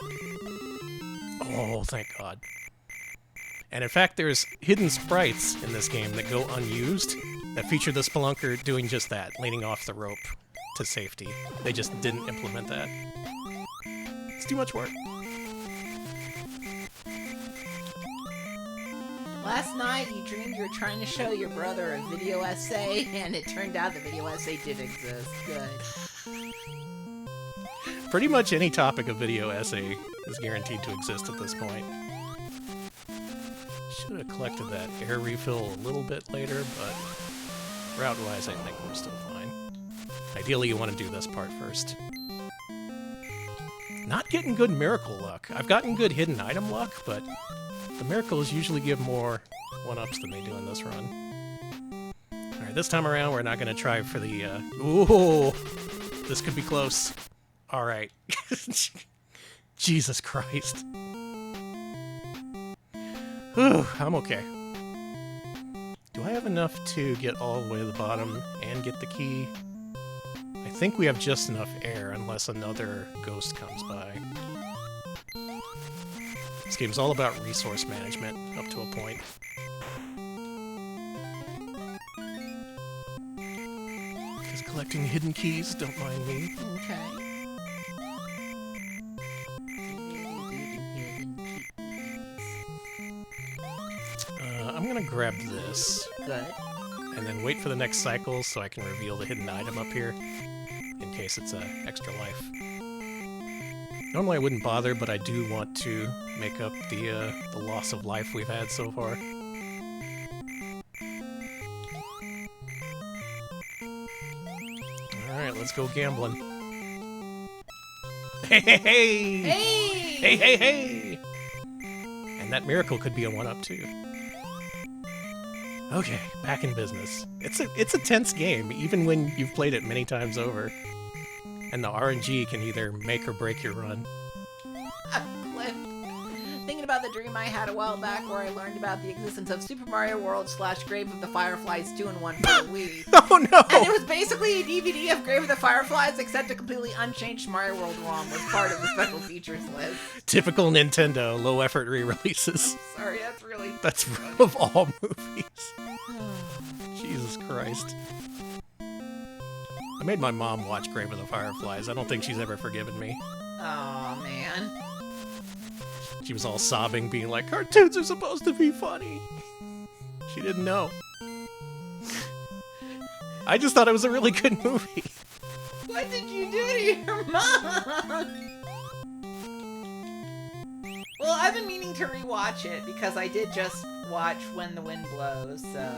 Oh, thank God. And in fact, there's hidden sprites in this game that go unused that feature the Spelunker doing just that, leaning off the rope to safety. They just didn't implement that. It's too much work. Last night, you dreamed you were trying to show your brother a video essay, and it turned out the video essay did exist. Good. Pretty much any topic of video essay is guaranteed to exist at this point. Should have collected that air refill a little bit later, but route-wise I think we're still fine. Ideally you want to do this part first. Not getting good miracle luck. I've gotten good hidden item luck, but the miracles usually give more one-ups than they do in this run. Alright, this time around we're not going to try for the... Ooh! This could be close. Alright. Jesus Christ. Whew, I'm okay. Do I have enough to get all the way to the bottom and get the key? I think we have just enough air unless another ghost comes by. This game's all about resource management up to a point. Because collecting hidden keys, don't mind me. Okay. I'm gonna grab this. Good. And then wait for the next cycle so I can reveal the hidden item up here. In case it's an extra life. Normally I wouldn't bother, but I do want to make up the loss of life we've had so far. Alright, let's go gambling. Hey, hey, hey! Hey! Hey, hey, hey! And that miracle could be a 1-up too. Okay, back in business. It's a tense game, even when you've played it many times over. And the RNG can either make or break your run. Cliff. Thinking about the dream I had a while back where I learned about the existence of Super Mario World / Grave of the Fireflies 2-in-1 for the Wii. Oh no! And it was basically a DVD of Grave of the Fireflies, except a completely unchanged Mario World ROM was part of the special features list. Typical Nintendo, low-effort re-releases. Sorry, that's really... That's of all movies. Jesus Christ. I made my mom watch Grave of the Fireflies. I don't think she's ever forgiven me. Oh man. She was all sobbing, being like, cartoons are supposed to be funny. She didn't know. I just thought it was a really good movie. What did you do to your mom? Well, I've been meaning to rewatch it because I did just watch When the Wind Blows, so...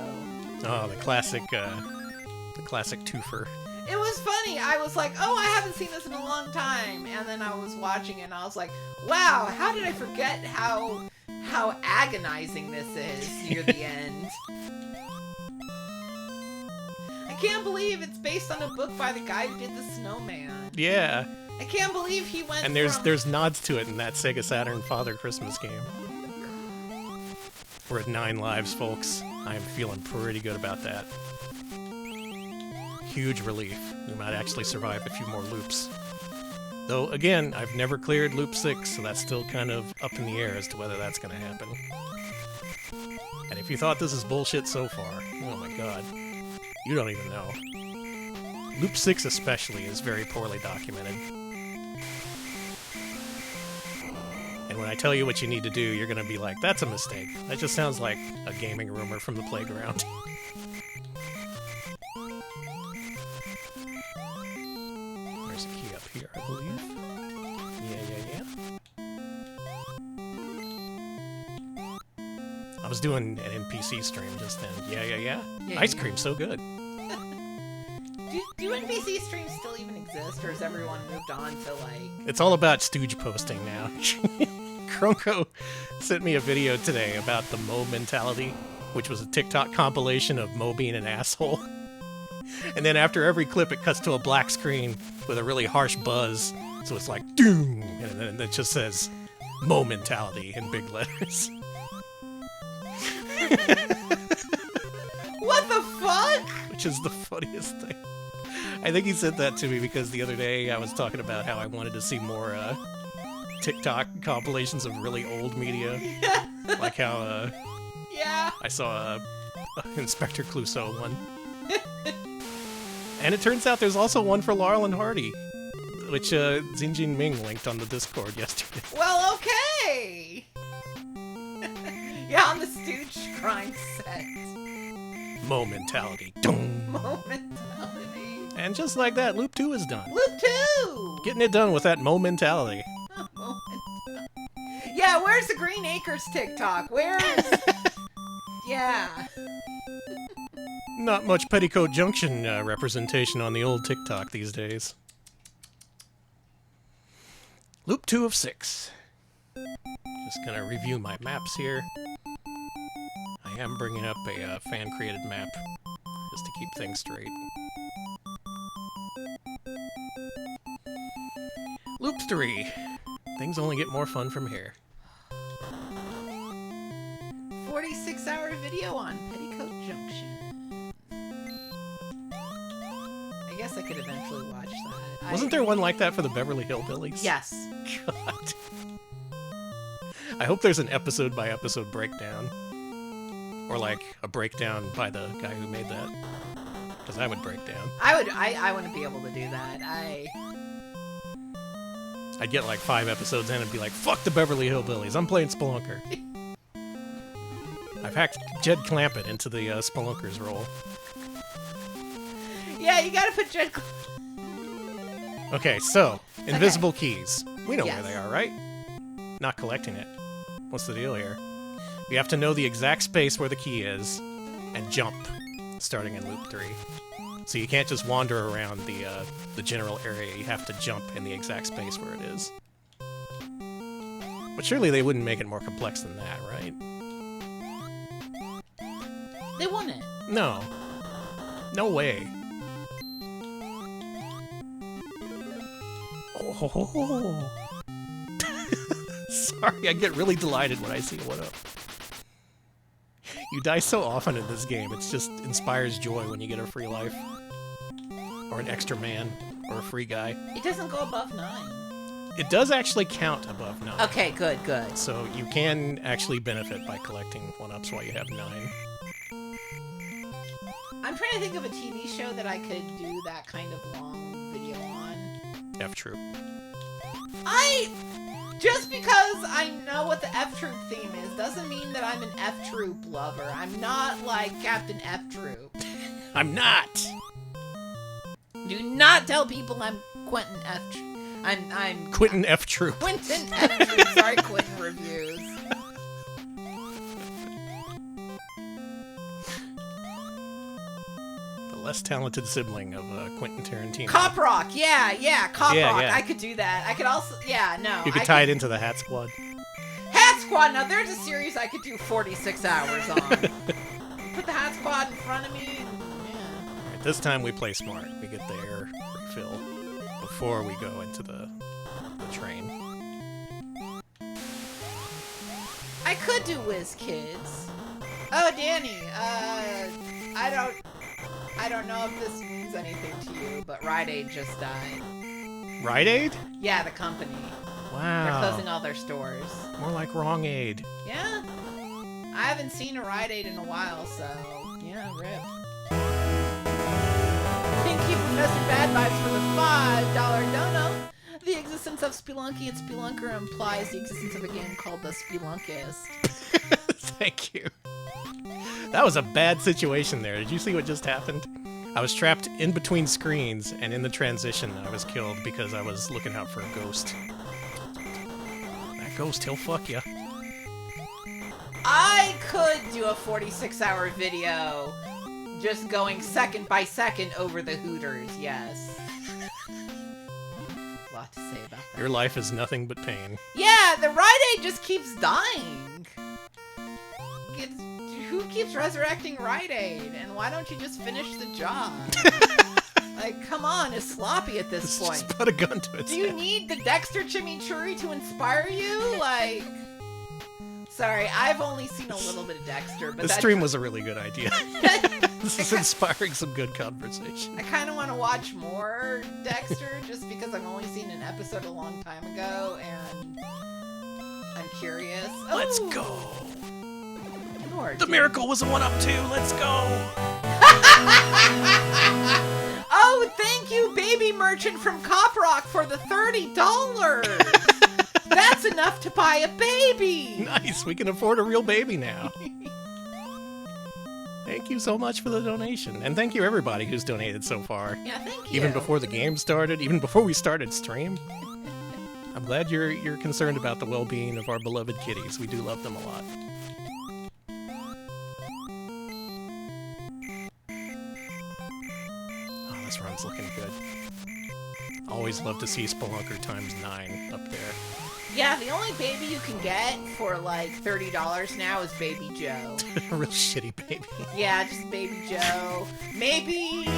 Oh, the classic twofer. It was funny. I was like, oh, I haven't seen this in a long time. And then I was watching it and I was like, wow, how did I forget how agonizing this is near the end? I can't believe it's based on a book by the guy who did The Snowman. Yeah. I can't believe he went And there's nods to it in that Sega Saturn Father Christmas game. We're at 9 lives, folks. I am feeling pretty good about that. Huge relief. We might actually survive a few more loops. Though, again, I've never cleared loop 6, so that's still kind of up in the air as to whether that's going to happen. And if you thought this is bullshit so far, oh my god, you don't even know. Loop 6 especially is very poorly documented. And when I tell you what you need to do, you're going to be like, that's a mistake. That just sounds like a gaming rumor from the playground. There's a key up here, I believe. Yeah. I was doing an NPC stream just then. Yeah. Ice cream's so good. Do NPC streams still even exist, or has everyone moved on to, like... It's all about stooge posting now. Kronko sent me a video today about the Mo mentality, which was a TikTok compilation of Mo being an asshole. And then after every clip, it cuts to a black screen with a really harsh buzz. So it's like, doom! And then it just says, Mo mentality in big letters. What the fuck? Which is the funniest thing. I think he sent that to me because the other day I was talking about how I wanted to see more TikTok compilations of really old media. Like how Yeah. I saw Inspector Clouseau one. And it turns out there's also one for Laurel and Hardy, which Xinjin Ming linked on the Discord yesterday. Well, okay. Yeah, on the Stooge grind set. Mo mentality. Doom. Mo mentality. And just like that, Loop 2 is done. Loop 2! Getting it done with that Mo mentality. Mo mentality. Yeah, where's the Green Acres TikTok? Where's... Yeah. Not much Petticoat Junction representation on the old TikTok these days. Loop 2 of 6. Just gonna review my maps here. I am bringing up a fan-created map just to keep things straight. Loop 3. Things only get more fun from here. 46-hour video on Petticoat Junction. I guess I could eventually watch that. Wasn't there one like that for the Beverly Hillbillies? Yes. God. I hope there's an episode-by-episode breakdown. Or like a breakdown by the guy who made that. Because I would break down. I wouldn't be able to do that. I'd get like 5 episodes in and be like, fuck the Beverly Hillbillies, I'm playing Spelunker. I've hacked Jed Clampett into the Spelunker's role. Yeah, you gotta put Jed Okay, so, invisible keys. We know Yes. where they are, right? Not collecting it. What's the deal here? You have to know the exact space where the key is, and jump, starting in loop 3. So you can't just wander around the general area, you have to jump in the exact space where it is. But surely they wouldn't make it more complex than that, right? They wouldn't. No. No way. Oh. Sorry, I get really delighted when I see a 1-up. You die so often in this game, it just inspires joy when you get a free life. Or an extra man, or a free guy. It doesn't go above 9. It does actually count above 9. Okay, good. So you can actually benefit by collecting 1-ups while you have 9. I'm trying to think of a TV show that I could do that kind of long video on. F-Troop. Just because I know what the F-Troop theme is doesn't mean that I'm an F-Troop lover. I'm not like Captain F-Troop. I'm not! Do not tell people I'm Quentin F-Troop. I'm Quentin F-Troop. Quentin F-Troop. Sorry, Quentin Reviews. Less talented sibling of Quentin Tarantino. Cop Rock, yeah, Cop Yeah, Rock. yeah. I could do that. I could also, no. You could tie it into the Hat Squad. Hat Squad. Now there's a series I could do 46 hours on. Put the Hat Squad in front of me. And, yeah. Alright, this time we play smart. We get the air refill before we go into the train. I could do Whiz Kids. Oh, Danny. I don't know if this means anything to you, but Rite Aid just died. Rite Aid? Yeah, the company. Wow. They're closing all their stores. More like Wrong Aid. Yeah. I haven't seen a Rite Aid in a while, so yeah, rip. Thank you, Professor Bad Vibes, for the $5 dono. The existence of Spelunky and Spelunker implies the existence of a game called The Spelunkist. Thank you. That was a bad situation there. Did you see what just happened? I was trapped in between screens, and in the transition, I was killed because I was looking out for a ghost. That ghost, he'll fuck you. I could do a 46-hour video just going second by second over the Hooters, yes. A lot to say about that. Your life is nothing but pain. Yeah, the Rite Aid just keeps dying. Who keeps resurrecting Rite Aid? And why don't you just finish the job? Like, come on, it's sloppy at this point. Just put a gun to its Do you head. need the Dexter Chimichurri to inspire you? Like, sorry, I've only seen a little bit of Dexter, but This stream was a really good idea. This is inspiring some good conversation. I kind of want to watch more Dexter just because I've only seen an episode a long time ago, and I'm curious. Let's Ooh, go. Lord, The dude. miracle was a 1-up too. Let's go. Oh, thank you, Baby Merchant from Cop Rock, for the $30. That's enough to buy a baby. Nice. We can afford a real baby now. Thank you so much for the donation. And thank you everybody who's donated so far. Yeah, thank you. Even before the game started, even before we started stream. I'm glad you're concerned about the well-being of our beloved kitties. We do love them a lot. Oh, this run's looking good. Always love to see Spelunker ×9 up there. Yeah, the only baby you can get for like $30 now is Baby Joe. A real shitty baby. Yeah, just Baby Joe. Maybe the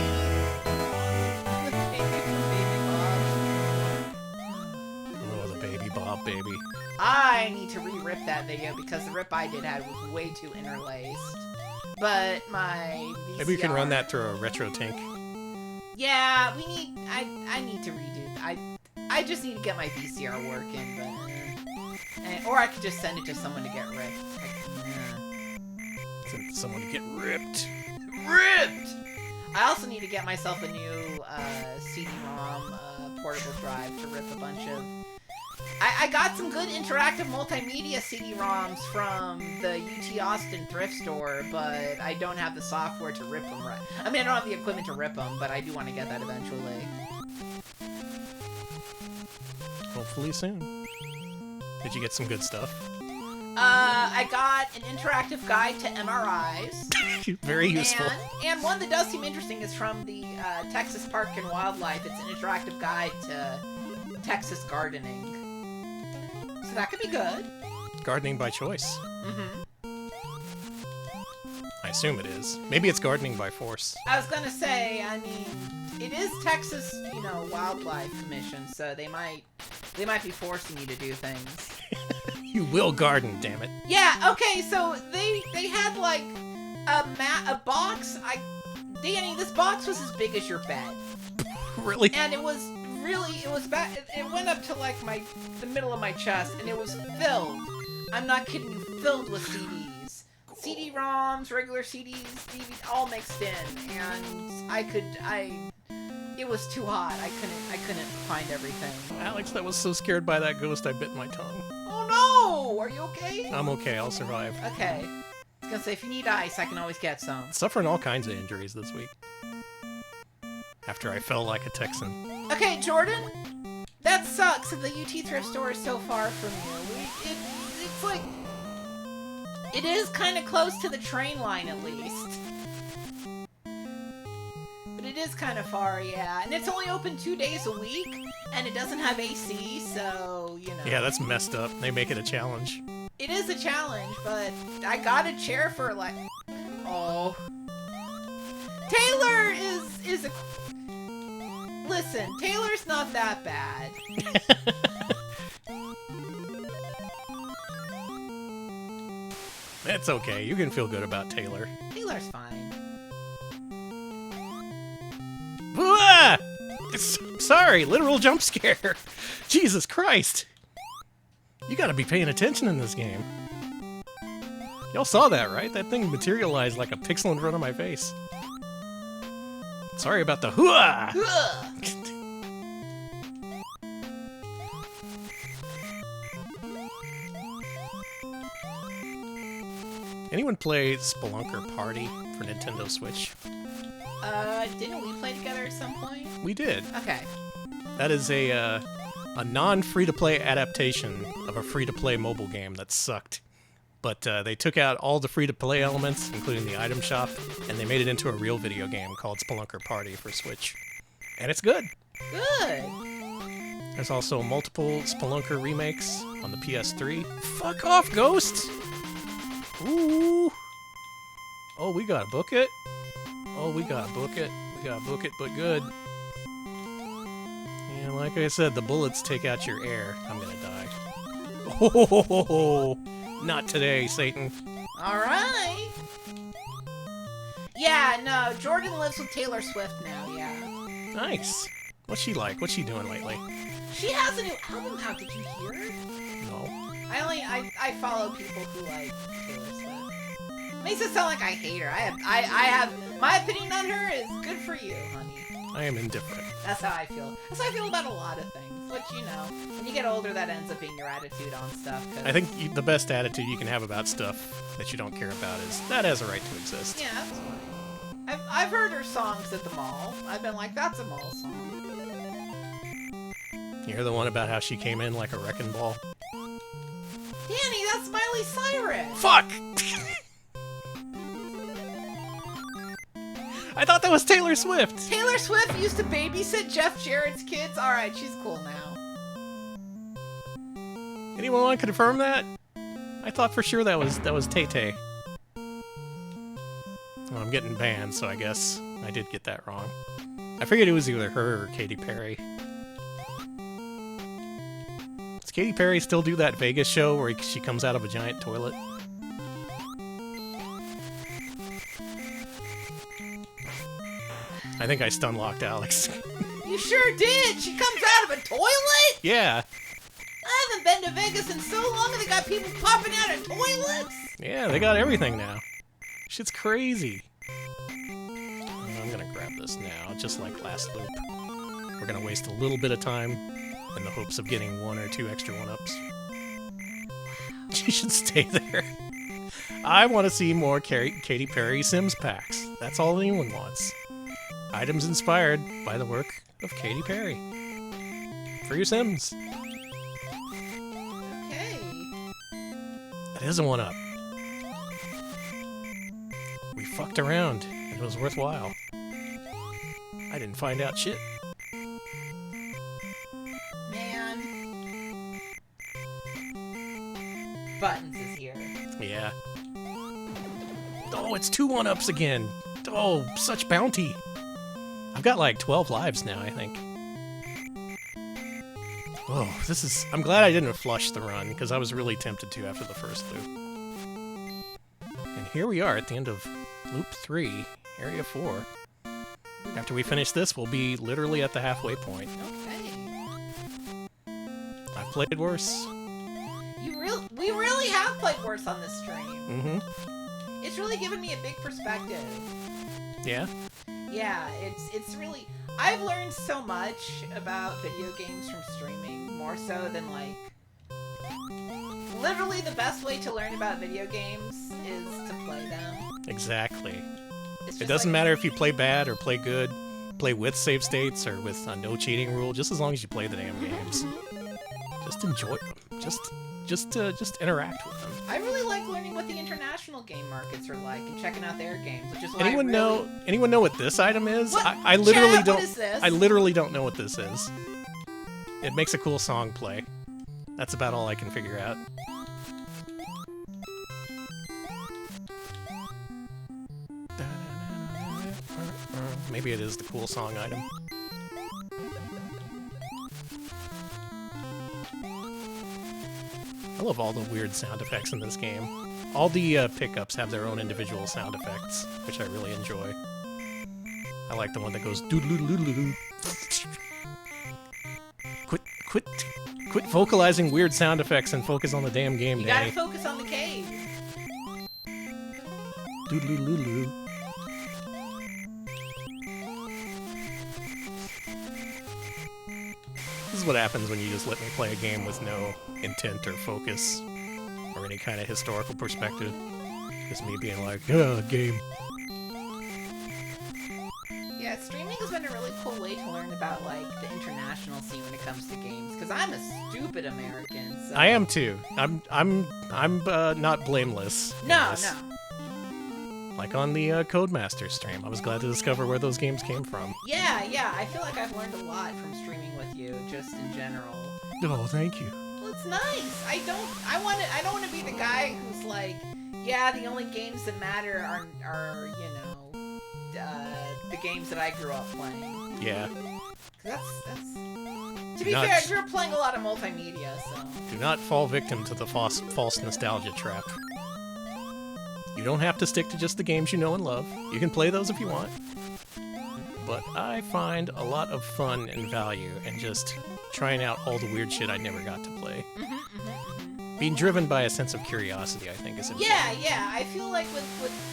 baby from Baby Bob. Oh, the Baby Bob baby. I need to re-rip that video because the rip I did had was way too interlaced. But my VCR... Maybe you can run that through a retro tank. Yeah, we need... I need to redo... I just need to get my VCR working, but... or I could just send it to someone to get ripped. Send it to someone to get ripped. Ripped! I also need to get myself a new CD-ROM portable drive to rip a bunch of... I got some good interactive multimedia CD-ROMs from the UT Austin thrift store, but I don't have the software to rip them right. I mean, I don't have the equipment to rip them, but I do want to get that eventually. Hopefully soon. Did you get some good stuff? I got an interactive guide to MRIs. Very useful. And one that does seem interesting is from the Texas Park and Wildlife. It's an interactive guide to Texas gardening. So that could be good. Gardening by choice. Mm-hmm. I assume it is. Maybe it's gardening by force. I was gonna say, I mean, it is Texas, Wildlife Commission, so they might be forcing you to do things. You will garden, damn it. Yeah. Okay. So they had like a box. Danny, this box was as big as your bed. Really? And it was about. It went up to like the middle of my chest, and it was filled. I'm not kidding you. Filled with CDs, CD-ROMs, regular CDs, DVDs, all mixed in, and it was too hot. I couldn't find everything. Alex, that was so scared by that ghost I bit my tongue. Oh no! Are you okay? I'm okay, I'll survive. Okay. I was gonna say, if you need ice, I can always get some. Suffering all kinds of injuries this week. After I fell like a Texan. Okay, Jordan, that sucks that the UT thrift store is so far from you. It's like, it is kind of close to the train line at least. But it is kind of far, yeah. And it's only open 2 days a week, and it doesn't have AC, so, Yeah, that's messed up. They make it a challenge. It is a challenge, but I got a chair for like... Oh. Taylor is a... Listen, Taylor's not that bad. It's okay. You can feel good about Taylor. Taylor's fine. Ah! Sorry, literal jump scare. Jesus Christ. You gotta be paying attention in this game. Y'all saw that, right? That thing materialized like a pixel in front of my face. Sorry about the hooah! Anyone play Spelunker Party for Nintendo Switch? Didn't we play together at some point? We did. Okay. That is a non-free-to-play adaptation of a free-to-play mobile game that sucked. But they took out all the free-to-play elements, including the item shop, and they made it into a real video game called Spelunker Party for Switch. And it's good. Good. There's also multiple Spelunker remakes on the PS3. Fuck off, Ghost! Ooh. Oh, we gotta book it? Oh, we gotta book it. We gotta book it, but good. And like I said, the bullets take out your air. I'm gonna die. Oh, not today, Satan. Alright. Yeah, no, Jordan lives with Taylor Swift now, yeah. Nice. What's she like? What's she doing lately? She has a new album out, did you hear? No. I follow people who like Taylor Swift. Makes it sound like I hate her. I have my opinion on her is good for you, honey. I am indifferent. That's how I feel. That's how I feel about a lot of things. Which, when you get older, that ends up being your attitude on stuff. I think the best attitude you can have about stuff that you don't care about is that has a right to exist. Yeah, that's fine. I've heard her songs at the mall. I've been like, that's a mall song. You hear the one about how she came in like a wrecking ball? Danny, that's Miley Cyrus! Fuck! I thought that was Taylor Swift. Taylor Swift used to babysit Jeff Jarrett's kids. All right, she's cool now. Anyone want to confirm that? I thought for sure that was Tay-Tay. Well, I'm getting banned, so I guess I did get that wrong. I figured it was either her or Katy Perry. Does Katy Perry still do that Vegas show where she comes out of a giant toilet? I think I stun-locked Alex. You sure did. She comes out of a toilet? Yeah. I haven't been to Vegas in so long and they got people popping out of toilets. Yeah, they got everything now. Shit's crazy. I'm gonna grab this now, just like last loop. We're gonna waste a little bit of time in the hopes of getting 1 or 2 extra 1-ups. She should stay there. I want to see more Katy Perry Sims packs. That's all anyone wants. Items inspired by the work of Katy Perry. For your Sims. Okay. That is a 1-up. We fucked around, and it was worthwhile. I didn't find out shit. Man. Buttons is here. Yeah. Oh, it's 2 1-ups again. Oh, such bounty. I've got like 12 lives now, I think. Oh, this is... I'm glad I didn't flush the run, because I was really tempted to after the first loop. And here we are at the end of Loop 3, Area 4. After we finish this, we'll be literally at the halfway point. Okay. I've played worse. We really have played worse on this stream. Mm-hmm. It's really given me a big perspective. Yeah? Yeah, it's really... I've learned so much about video games from streaming, more so than, like... Literally the best way to learn about video games is to play them. Exactly. It's It just doesn't like- matter if you play bad or play good, play with save states or with a no cheating rule, just as long as you play the damn games. Just enjoy them. Just interact with them. I really like learning what the international game markets are like and checking out their games, which is why Anyone know what this item is? What? I literally Chat, don't. what is this? I literally don't know what this is. It makes a cool song play. That's about all I can figure out. Maybe it is the cool song item. I love all the weird sound effects in this game. All the pickups have their own individual sound effects, which I really enjoy. I like the one that goes doodle-doodle-doodle-doo. Quit vocalizing weird sound effects and focus on the damn game, You gotta Danny. focus on the cave. Doodle-doodle-doo. This is what happens when you just let me play a game with no intent or focus or any kind of historical perspective. Just me being like, game. Yeah, streaming has been a really cool way to learn about, like, the international scene when it comes to games, because I'm a stupid American, so... I am too. I'm not blameless. in No, this. no. Like on the Codemaster stream, I was glad to discover where those games came from. Yeah, I feel like I've learned a lot from streaming with you, just in general. Oh, thank you. Well, it's nice. I don't want to be the guy who's like, yeah, the only games that matter are the games that I grew up playing. Yeah. 'Cause that's. To be Not- fair, I grew up playing a lot of multimedia, so. Do not fall victim to the false nostalgia trap. You don't have to stick to just the games you know and love. You can play those if you want. But I find a lot of fun and value in just trying out all the weird shit I never got to play. Being driven by a sense of curiosity, I think, is important. Yeah. I feel like with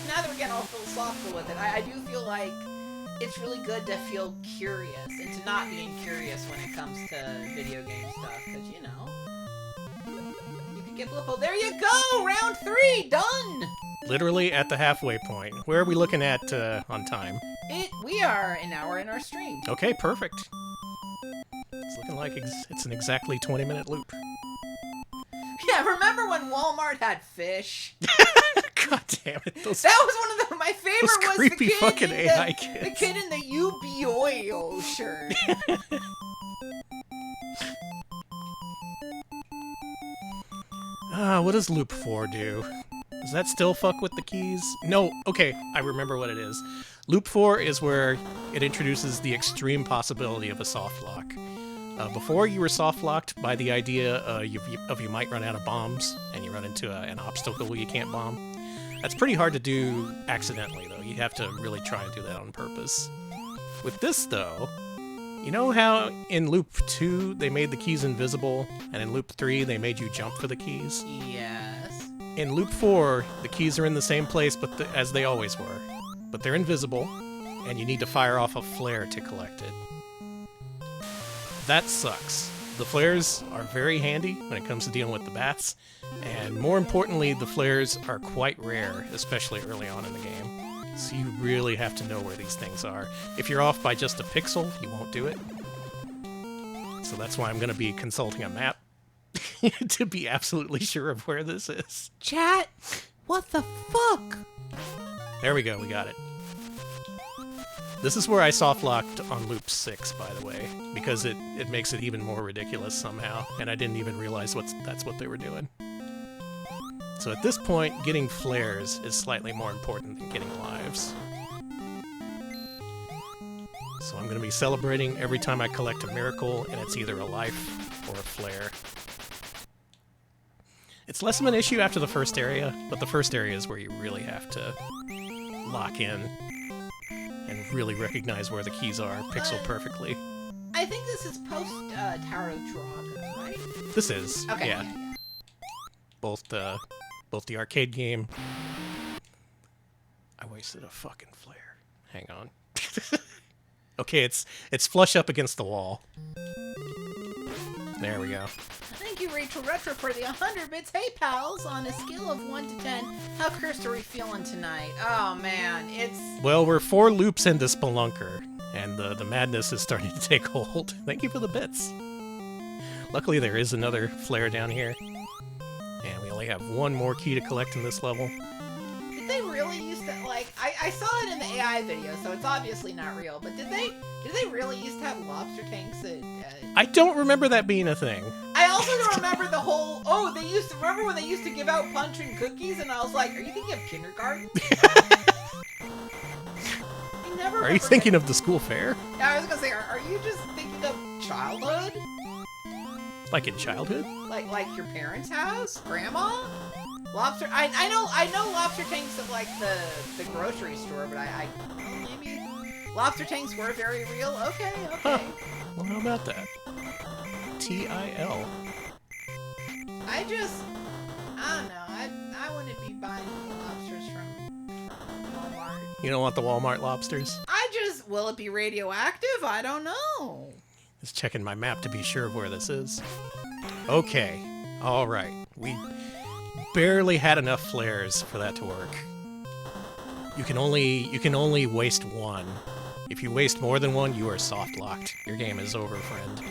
now that we're getting all philosophical with it, I do feel like it's really good to feel curious and to not being curious when it comes to video game stuff, because you can get blippo. There you go, round 3 done. Literally at the halfway point. Where are we looking at on time? We are an hour in our stream. Okay, perfect. It's looking like it's an exactly 20-minute loop. Yeah, remember when Walmart had fish? God damn it. Those That was one of my favorite was creepy the kid fucking in AI the kids. kid in the UBOIO shirt. What does loop 4 do? Does that still fuck with the keys? No, okay, I remember what it is. Loop 4 is where it introduces the extreme possibility of a soft lock. Before, you were soft locked by the idea of you might run out of bombs, and you run into an obstacle you can't bomb. That's pretty hard to do accidentally, though. You have to really try and do that on purpose. With this, though, you know how in Loop 2 they made the keys invisible, and in Loop 3 they made you jump for the keys? Yes. In Loop 4, the keys are in the same place as they always were, but they're invisible, and you need to fire off a flare to collect it. That sucks. The flares are very handy when it comes to dealing with the bats, and more importantly, the flares are quite rare, especially early on in the game. So you really have to know where these things are. If you're off by just a pixel, you won't do it. So that's why I'm going to be consulting a map to be absolutely sure of where this is. Chat, what the fuck? There we go, we got it. This is where I soft-locked on Loop 6, by the way, because it makes it even more ridiculous somehow, and I didn't even realize that's what they were doing. So at this point, getting flares is slightly more important than getting lives. So I'm going to be celebrating every time I collect a miracle, and it's either a life or a flare. It's less of an issue after the first area, but the first area is where you really have to lock in and really recognize where the keys are pixel perfectly. I think this is post Tower of Dragon, right? This is, Okay. yeah. Both the arcade game. I wasted a fucking flare. Hang on. Okay, it's flush up against the wall. There we go. Thank you, Rachel Retro, for the 100 bits. Hey, pals, on a scale of 1 to 10, how cursed are we feeling tonight? Oh, man, it's... Well, we're 4 loops into Spelunker, and the madness is starting to take hold. Thank you for the bits. Luckily, there is another flare down here, and we only have one more key to collect in this level. Did they really used to, like, I saw it in the AI video, so it's obviously not real, but did they really used to have lobster tanks at... I don't remember that being a thing. I also don't remember the whole, remember when they used to give out punch and cookies, and I was like, are you thinking of kindergarten? Are you thinking of the school fair? Yeah, I was gonna say, are you just thinking of childhood? Like in childhood? Like your parents' house? Grandma? Lobster, I know lobster tanks at like the grocery store, but I maybe lobster tanks were very real. Okay. Huh. Well, how about that? TIL. I don't know. I wouldn't be buying lobsters from Walmart. You don't want the Walmart lobsters? Will it be radioactive? I don't know. Just checking my map to be sure of where this is. Okay. All right. We barely had enough flares for that to work. You can only waste one. If you waste more than one, you are soft-locked. Your game is over, friend.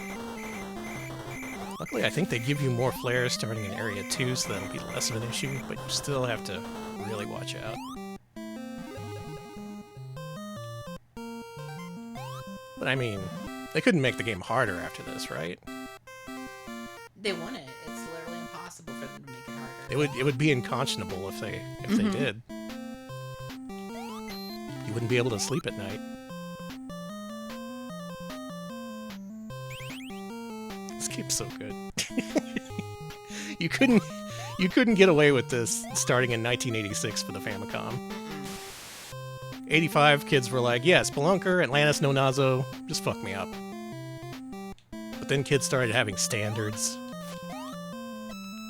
Luckily, I think they give you more flares starting in Area 2, so that'll be less of an issue, but you still have to really watch out. But I mean, they couldn't make the game harder after this, right? They wouldn't. It's literally impossible for them to make it harder. It would be unconscionable if they did. You wouldn't be able to sleep at night. This game's so good. You couldn't get away with this starting in 1986 for the Famicom. 85 kids were like, yeah, Spelunker, Atlantis no Nazo, just fuck me up. But then kids started having standards.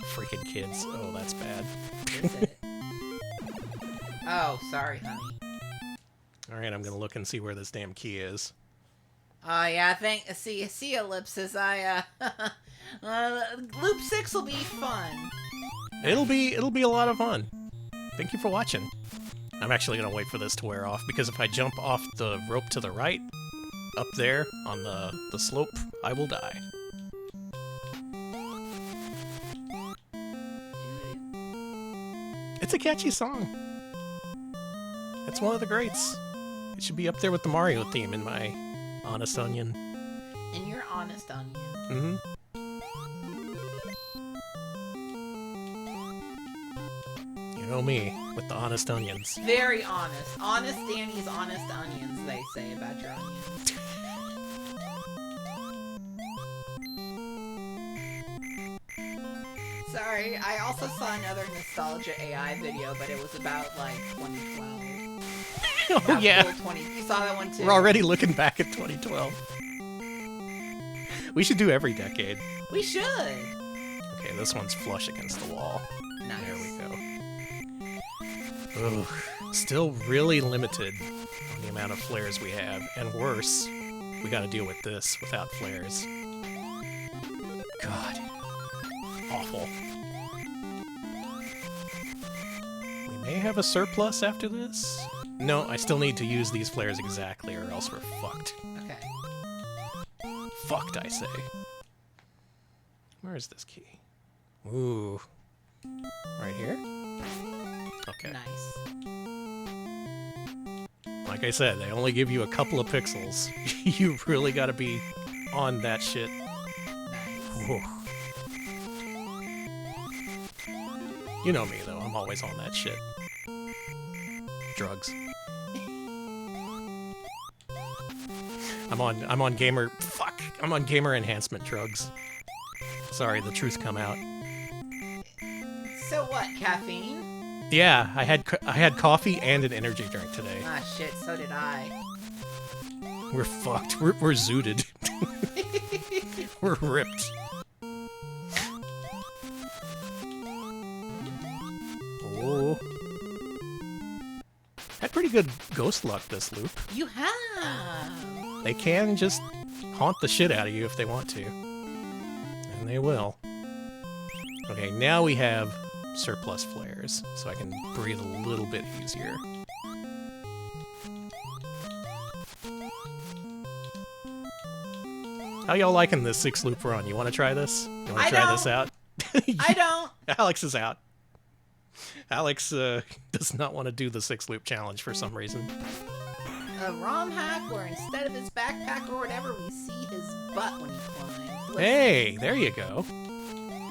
Freaking kids. Oh, that's bad. Is it? Oh, sorry, honey. Alright, I'm gonna look and see where this damn key is. Oh, yeah, see ellipses, Loop 6 will be fun. It'll be a lot of fun. Thank you for watching. I'm actually gonna wait for this to wear off, because if I jump off the rope to the right, up there on the slope, I will die. It's a catchy song. It's one of the greats. It should be up there with the Mario theme in my Honest Onion. And you're honest onion. Mm-hmm. You know me with the Honest Onions. Very honest. Honest Danny's honest onions, they say about your onions. Sorry, I also saw another nostalgia AI video, but it was about like 2012. Oh, Not yeah. full 20. You saw that one too? We're already looking back at 2012. We should do every decade. We should. Okay, this one's flush against the wall. Nice. There we go. Ugh. Still really limited on the amount of flares we have. And worse, we gotta deal with this without flares. God. Awful. We may have a surplus after this. No, I still need to use these flares exactly, or else we're fucked. Okay. Fucked, I say. Where is this key? Ooh. Right here? Okay. Nice. Like I said, they only give you a couple of pixels. You really gotta be on that shit. Nice. Whew. You know me, though. I'm always on that shit. Drugs. I'm on gamer... Fuck! I'm on gamer enhancement drugs. Sorry, the truth come out. So what, caffeine? Yeah, I had coffee and an energy drink today. Ah, shit, so did I. We're fucked. We're zooted. We're ripped. Oh. Had pretty good ghost luck this loop. You have. They can just haunt the shit out of you if they want to. And they will. Okay, now we have surplus flares, so I can breathe a little bit easier. How y'all liking this 6 loop we're on? You want to try this? You want I to try don't. this out? I don't. Alex is out. Alex does not want to do the 6 loop challenge for some reason. A ROM hack where instead of his backpack or whatever, we see his butt when he climbs. Listen, Hey, there you go.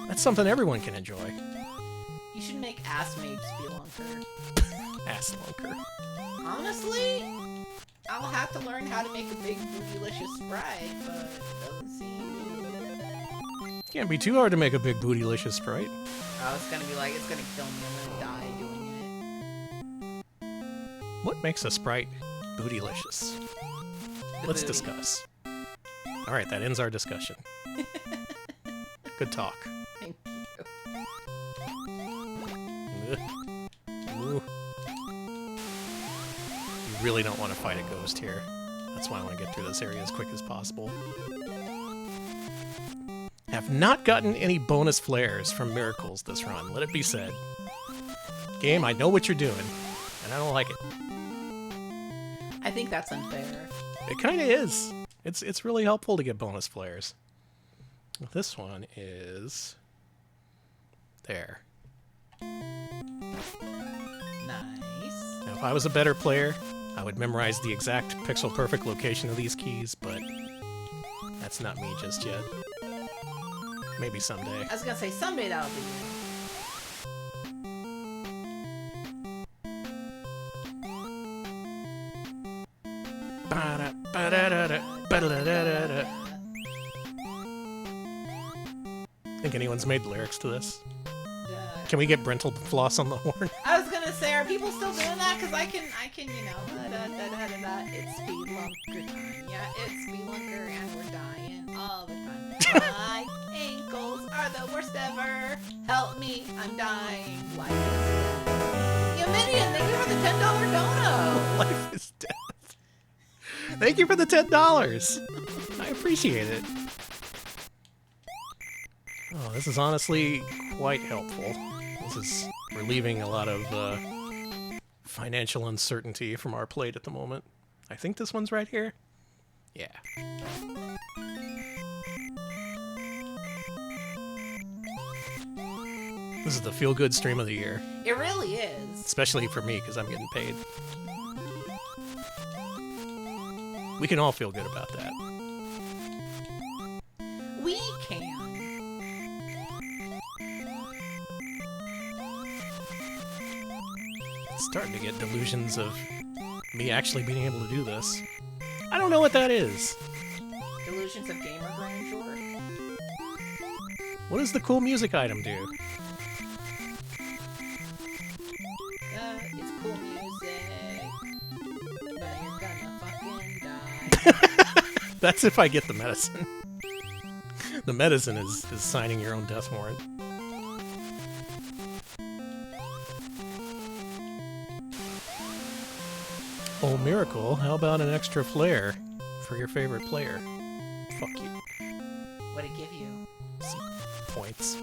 That's something everyone can enjoy. you should make Ass Mage Spelunker. Asslunker. Honestly, I'll have to learn how to make a big bootylicious sprite, but it doesn't seem... Can't be too hard to make a big bootylicious sprite. Oh, it's gonna be like, it's gonna kill me. I'm gonna die doing it. What makes a sprite bootylicious? The Let's booty. discuss. Alright, that ends our discussion. Good talk. Thank you. Ugh. Ooh. You really don't want to fight a ghost here. That's why I want to get through this area as quick as possible. Have not gotten any bonus flares from miracles this run, let it be said. Game, I know what you're doing, and I don't like it. I think that's unfair. It kind of is. It's really helpful to get bonus flares. This one is... there. Nice. Now, if I was a better player, I would memorize the exact pixel-perfect location of these keys, but that's not me just yet. Maybe someday. I was gonna say, someday that'll be Ba-da-ba-da-da-da, Think anyone's made lyrics to this? Can we get Brental Floss on the horn? I was gonna say, are people still doing that? Cause I can, you know, da-da-da-da-da-da. It's Spelunker time. Yeah, it's Spelunker, and we're dying all the time. My ankles are the worst ever. Help me, I'm dying. Life is death. Yeah, Minion, thank you for the $10 dono. Life is death. Thank you for the $10. I appreciate it. Oh, this is honestly quite helpful. This is relieving a lot of financial uncertainty from our plate at the moment. I think this one's right here. Yeah. This is the feel-good stream of the year. It really is. Especially for me, because I'm getting paid. We can all feel good about that. We can. Starting to get delusions of me actually being able to do this. I don't know what that is. Delusions of gamer grandeur. What does the cool music item do? It's cool music. But you're gonna fucking die. That's if I get the medicine. The medicine is signing your own death warrant. Oh, miracle. How about an extra flare for your favorite player? Fuck you. What'd it give you? Some points.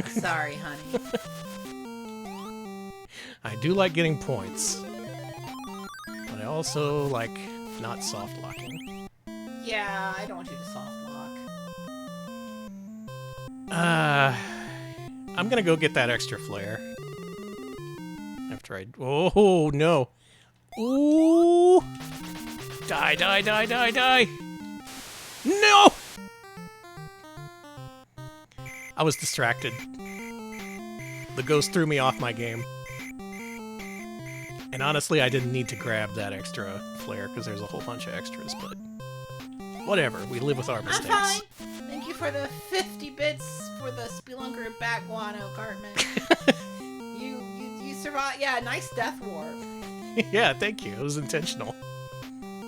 Sorry, honey. I do like getting points. But I also like not soft locking. Yeah, I don't want you to soft lock. I'm gonna go get that extra flare. After I... Oh, no. Ooh! Die, die, die, die, die! No! I was distracted. The ghost threw me off my game. And honestly, I didn't need to grab that extra flare, because there's a whole bunch of extras, but... Whatever, we live with our mistakes. I'm fine! Thank you for the 50 bits for the Spelunker bat guano, Cartman. you survived. Yeah, nice death warp. Yeah, thank you. It was intentional.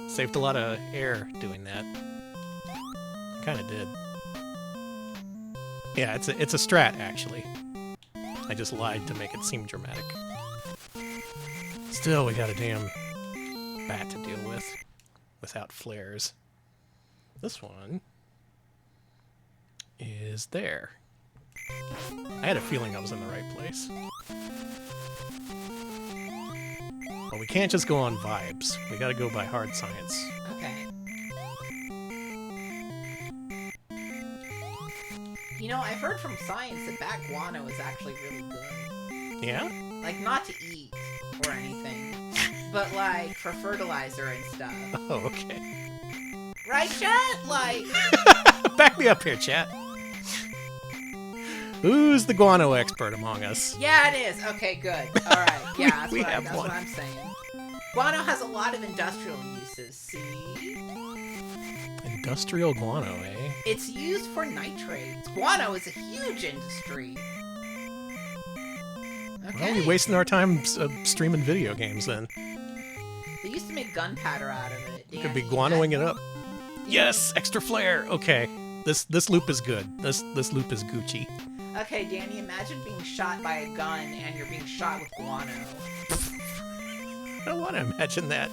Saved a lot of air doing that. Kind of did. Yeah, it's a strat, actually. I just lied to make it seem dramatic. Still, we got a damn bat to deal with without flares. This one is there. I had a feeling I was in the right place. But we can't just go on vibes. We gotta go by hard science. Okay. You know, I've heard from science that bat guano is actually really good. Yeah? Like, not to eat or anything, but like for fertilizer and stuff. Oh, okay. Right, chat? Like... Back me up here, chat. Who's the guano expert among us? Yeah, it is. Okay, good. All right. Yeah, that's, We what, have that's one. what I'm saying. Guano has a lot of industrial uses, see? Industrial guano, eh? It's used for nitrates. Guano is a huge industry. Okay. Well, we're wasting our time streaming video games then. They used to make gunpowder out of it. We could be Danny. guanoing it up. Yes, extra flare. Okay, this loop is good. This loop is Gucci. Okay, Danny, imagine being shot by a gun and you're being shot with guano. I don't want to imagine that.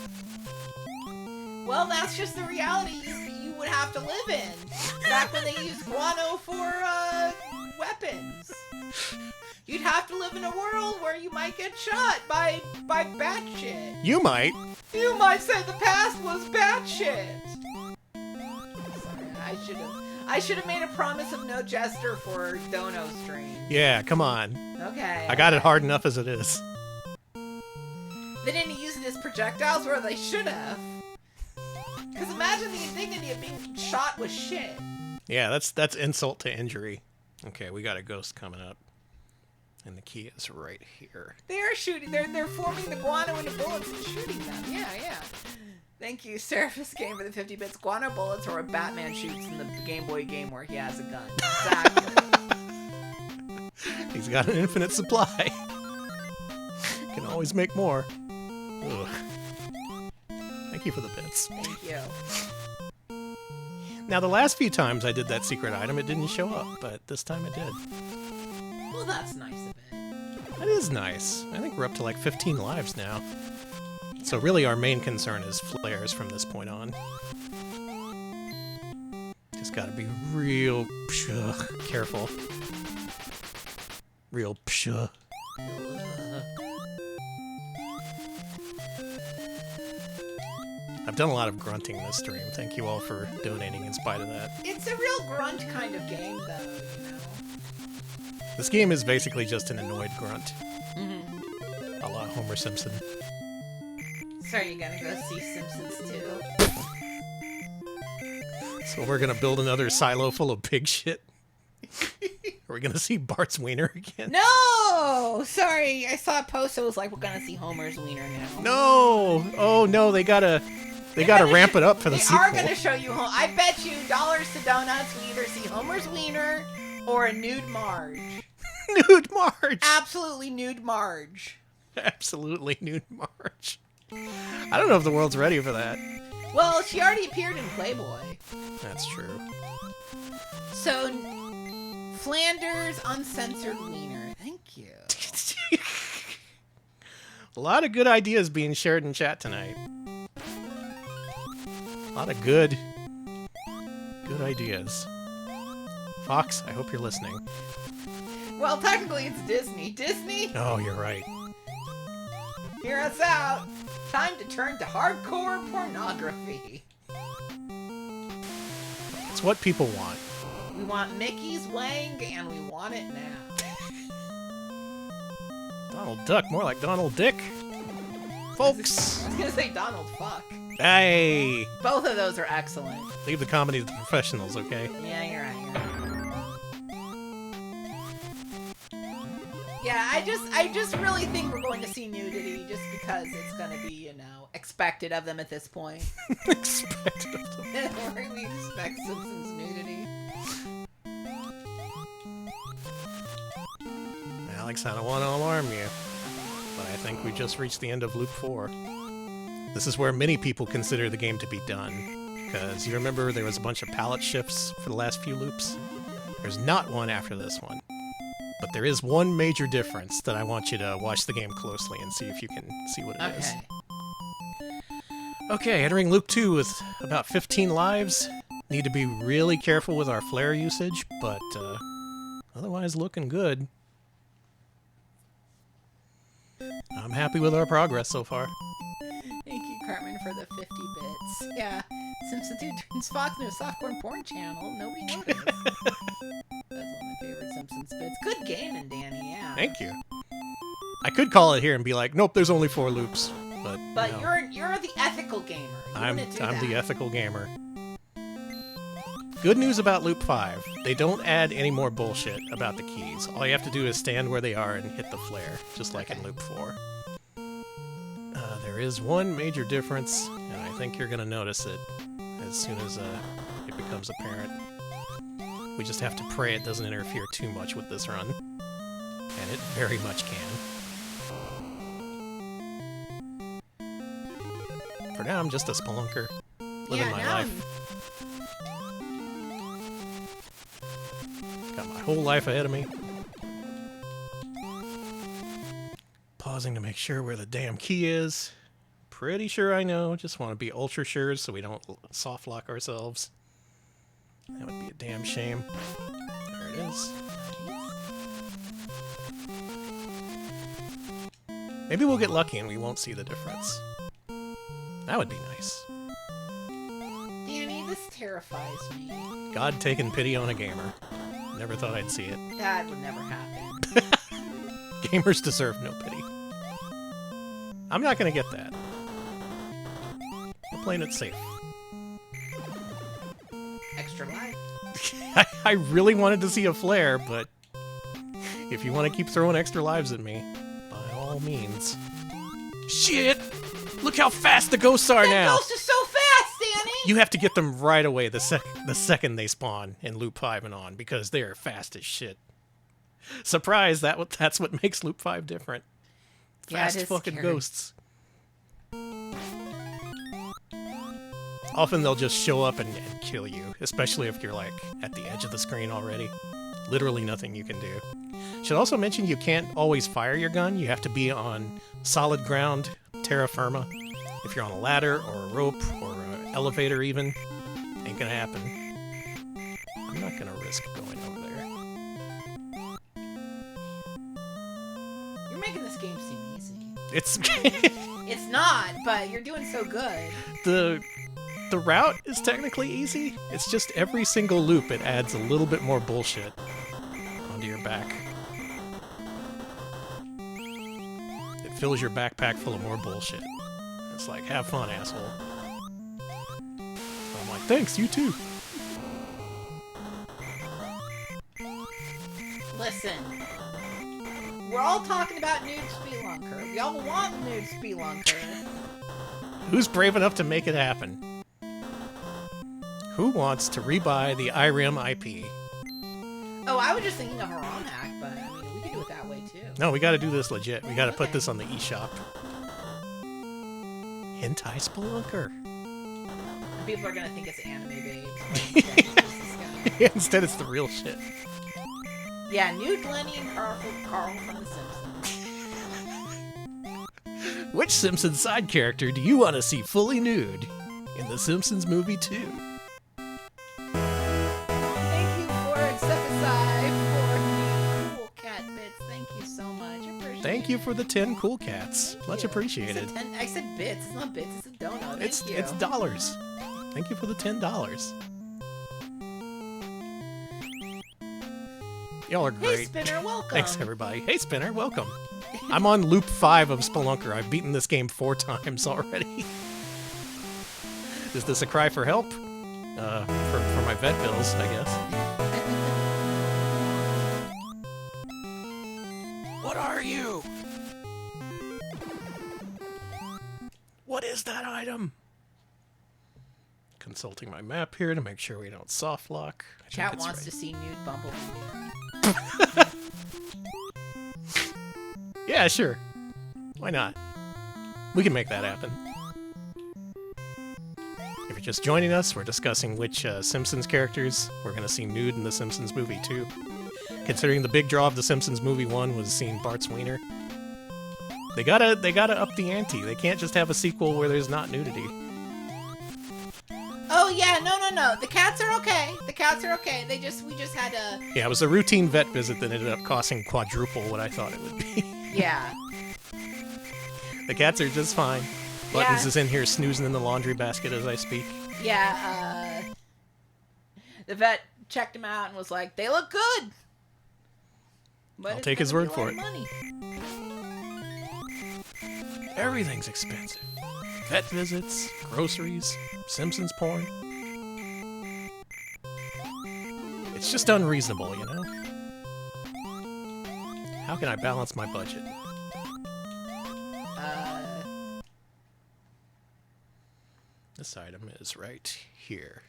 Well, that's just the reality you would have to live in. Back when they used guano for weapons. You'd have to live in a world where you might get shot by bat shit. You might. You might say the past was bat shit. Sorry, I should have made a promise of no jester for Dono stream. Yeah, come on. Okay. I got it hard enough as it is. They didn't use it as projectiles where they should have. Because imagine the indignity of being shot with shit. Yeah, that's insult to injury. Okay, we got a ghost coming up. And the key is right here. They are shooting. They're forming the guano into bullets and shooting them. Yeah, yeah. Thank you, Seraphis Game, for the 50 bits. Guano bullets are what Batman shoots in the Game Boy game where he has a gun. Exactly. He's got an infinite supply. Can always make more. Ugh. Thank you for the bits. Thank you. Now, the last few times I did that secret item, it didn't show up, but this time it did. Well, that's nice of it. That is nice. I think we're up to like 15 lives now. So really our main concern is flares from this point on. Just gotta be real careful. Real psha. I've done a lot of grunting this stream. Thank you all for donating in spite of that. It's a real grunt kind of game, though, you know? This game is basically just an annoyed grunt. Mm-hmm. A la Homer Simpson. So are you gonna go see Simpsons too? So we're gonna build another silo full of pig shit? Are we gonna see Bart's wiener again? No! Sorry, I saw a post that was like, we're gonna see Homer's wiener now. No! Oh no, they gotta ramp it up for the sequel. They are gonna show you I bet you dollars to donuts we either see Homer's wiener or a nude Marge. Nude Marge! Absolutely nude Marge. Absolutely nude Marge. I don't know if the world's ready for that. Well, she already appeared in Playboy. That's true. So, Flanders Uncensored Wiener. Thank you. A lot of good ideas being shared in chat tonight. A lot of good ideas. Fox, I hope you're listening. Well, technically it's Disney. Disney, Oh, you're right. hear us out. Time to turn to hardcore pornography. It's what people want. We want Mickey's Wang, and we want it now. Donald Duck, more like Donald Dick. Folks. I was gonna say Donald Fuck. Hey! Both of those are excellent. Leave the comedy to the professionals, okay? Yeah, you're right. Yeah, I just really think we're going to see nudity just because it's gonna be, you know, expected of them at this point. Expected of them. We expect Simpsons nudity. Alex, I don't want to alarm you, but I think we just reached the end of Loop 4. This is where many people consider the game to be done, because you remember there was a bunch of palette shifts for the last few loops? There's not one after this one. But there is one major difference that I want you to watch the game closely and see if you can see what it is. Okay, entering Loop 2 with about 15 lives. Need to be really careful with our flare usage, but otherwise looking good. I'm happy with our progress so far. Thank you, Cartman, for the 50 bits. Yeah, Simpsons 2 turns Fox into a softcore porn channel. Nobody noticed. That's one of my favorite Simpsons bits. Good gaming, Danny, yeah. Thank you. I could call it here and be like, nope, there's only 4 loops. But no. you're the ethical gamer. I'm the ethical gamer. Good news about Loop 5. They don't add any more bullshit about the keys. All you have to do is stand where they are and hit the flare, just like in Loop 4. There is one major difference, and I think you're going to notice it as soon as it becomes apparent. We just have to pray it doesn't interfere too much with this run. And it very much can. For now, I'm just a spelunker, living my life. Got my whole life ahead of me. Pausing to make sure where the damn key is. Pretty sure I know. Just want to be ultra sure so we don't soft lock ourselves. That would be a damn shame. There it is. Maybe we'll get lucky and we won't see the difference. That would be nice. Danny, this terrifies me. God taking pity on a gamer. Never thought I'd see it. That would never happen. Gamers deserve no pity. I'm not gonna get that. We're playing it safe. Extra life. I really wanted to see a flare, but if you want to keep throwing extra lives at me, by all means. Shit! Look how fast the ghosts are now! The ghosts are so fast, Danny! You have to get them right away the second they spawn in Loop 5 and on, because they are fast as shit. Surprise, that's what makes Loop 5 different. Fast fucking scary. Ghosts. Often they'll just show up and kill you, especially if you're like at the edge of the screen already. Literally nothing you can do. Should also mention you can't always fire your gun. You have to be on solid ground, terra firma. If you're on a ladder or a rope or an elevator even, ain't gonna happen. I'm not gonna risk going over there. You're making this game seem easy. It's It's not, but you're doing so good. The route is technically easy. It's just every single loop it adds a little bit more bullshit onto your back. it fills your backpack full of more bullshit. It's like, have fun, asshole. I'm like, thanks, you too. Listen, we're all talking about nude Spelunker. We all want nude Spelunker. Who's brave enough to make it happen? Who wants to rebuy the IRIM IP? Oh, I was just thinking of our own hack, but I mean, we could do it that way too. No, we gotta do this legit. We gotta put this on the eShop. Hentai Spelunker. And people are gonna think it's anime babes. Instead, it's the real shit. Yeah, nude Lenny and Carl from The Simpsons. Which Simpsons side character do you want to see fully nude in The Simpsons movie 2? Thank you for step aside for the cool cat bits. Thank you so much. Appreciate Thank you for the 10 cool cats. Much appreciated. I said bits. It's not bits. It's a donut. It's Thank you. it's dollars. Thank you for the $10. Y'all are great. Hey, Spinner, welcome. Thanks, everybody. Hey, Spinner, welcome. I'm on loop 5 of Spelunker. I've beaten this game 4 times already. Is this a cry for help? For my vet bills, I guess. What are you? What is that item? Consulting my map here to make sure we don't soft lock. Chat wants to see nude Bumblebee. Yeah, sure. Why not? We can make that happen. If you're just joining us, we're discussing which Simpsons characters we're going to see nude in the Simpsons movie 2. Considering the big draw of the Simpsons movie 1 was seeing Bart's wiener. They gotta up the ante. They can't just have a sequel where there's not nudity. Oh yeah, no. The cats are okay. We just had a. Yeah, it was a routine vet visit that ended up costing quadruple what I thought it would be. Yeah. The cats are just fine. Buttons is in here snoozing in the laundry basket as I speak. Yeah, the vet checked him out and was like, they look good. But I'll it's take his gonna word be a for lot it. of money. Everything's expensive. Vet visits, groceries, Simpsons porn. It's just unreasonable, you know? How can I balance my budget? This item is right here.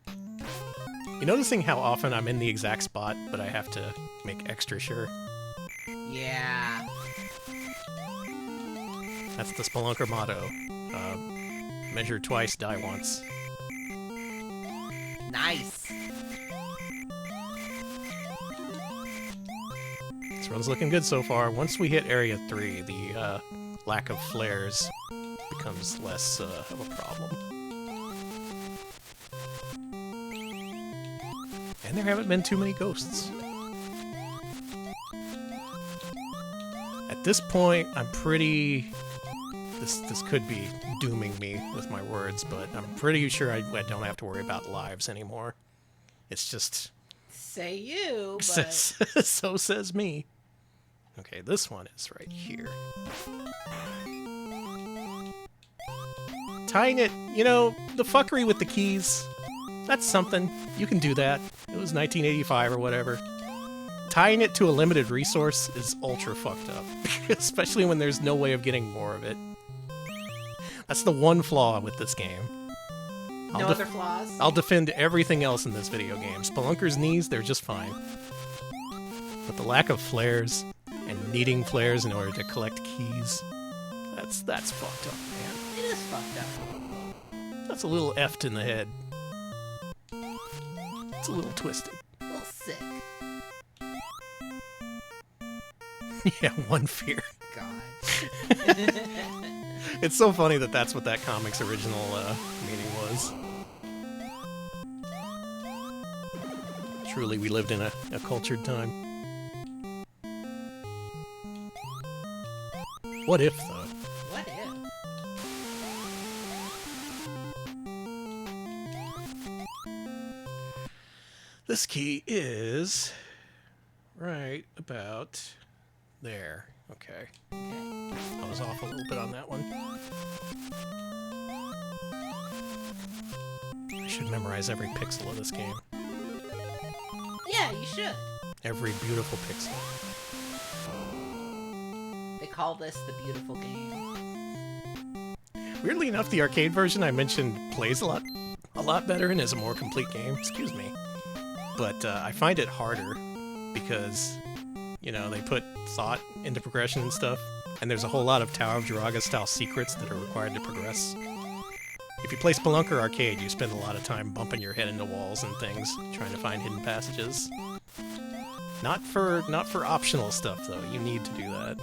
You noticing how often I'm in the exact spot, but I have to make extra sure? Yeah. That's the Spelunker motto. Measure twice, die once. Nice. This run's looking good so far. Once we hit Area 3, the lack of flares becomes less of a problem. And there haven't been too many ghosts. At this point, I'm pretty... This could be dooming me with my words, but I'm pretty sure I don't have to worry about lives anymore. It's just... Say you, but... So says me. Okay, this one is right here. Tying it, you know, the fuckery with the keys, that's something. You can do that. It was 1985 or whatever. Tying it to a limited resource is ultra fucked up. Especially when there's no way of getting more of it. That's the one flaw with this game. No other flaws? I'll defend everything else in this video game. Spelunker's knees, they're just fine. But the lack of flares, and needing flares in order to collect keys, that's fucked up, man. It is fucked up. That's a little effed in the head. It's a little twisted. A little sick. Yeah, one fear. God. It's so funny that that's what that comic's original meaning was. Truly, we lived in a cultured time. What if, though? What if? This key is right about there. Okay. I was off a little bit on that one. I should memorize every pixel of this game. Yeah, you should. Every beautiful pixel. They call this the beautiful game. Weirdly enough, the arcade version I mentioned plays a lot better and is a more complete game. Excuse me. But I find it harder because, you know, they put thought into progression and stuff, and there's a whole lot of Tower of Jiraga style secrets that are required to progress. If you play Spelunker Arcade, you spend a lot of time bumping your head into walls and things, trying to find hidden passages. Not for optional stuff, though. You need to do that.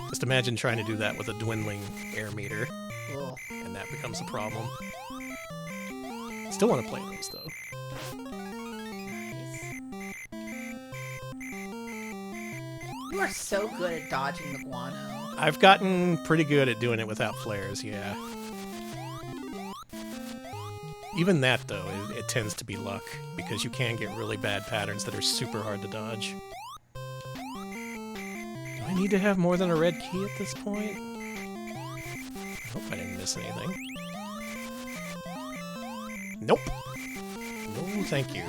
Just imagine trying to do that with a dwindling air meter, Ugh. and that becomes a problem. Still want to play those, though. Nice. You are so good at dodging the guano. I've gotten pretty good at doing it without flares, yeah. Even that, though, it tends to be luck, because you can get really bad patterns that are super hard to dodge. Do I need to have more than a red key at this point? I hope I didn't miss anything. Nope. No, thank you.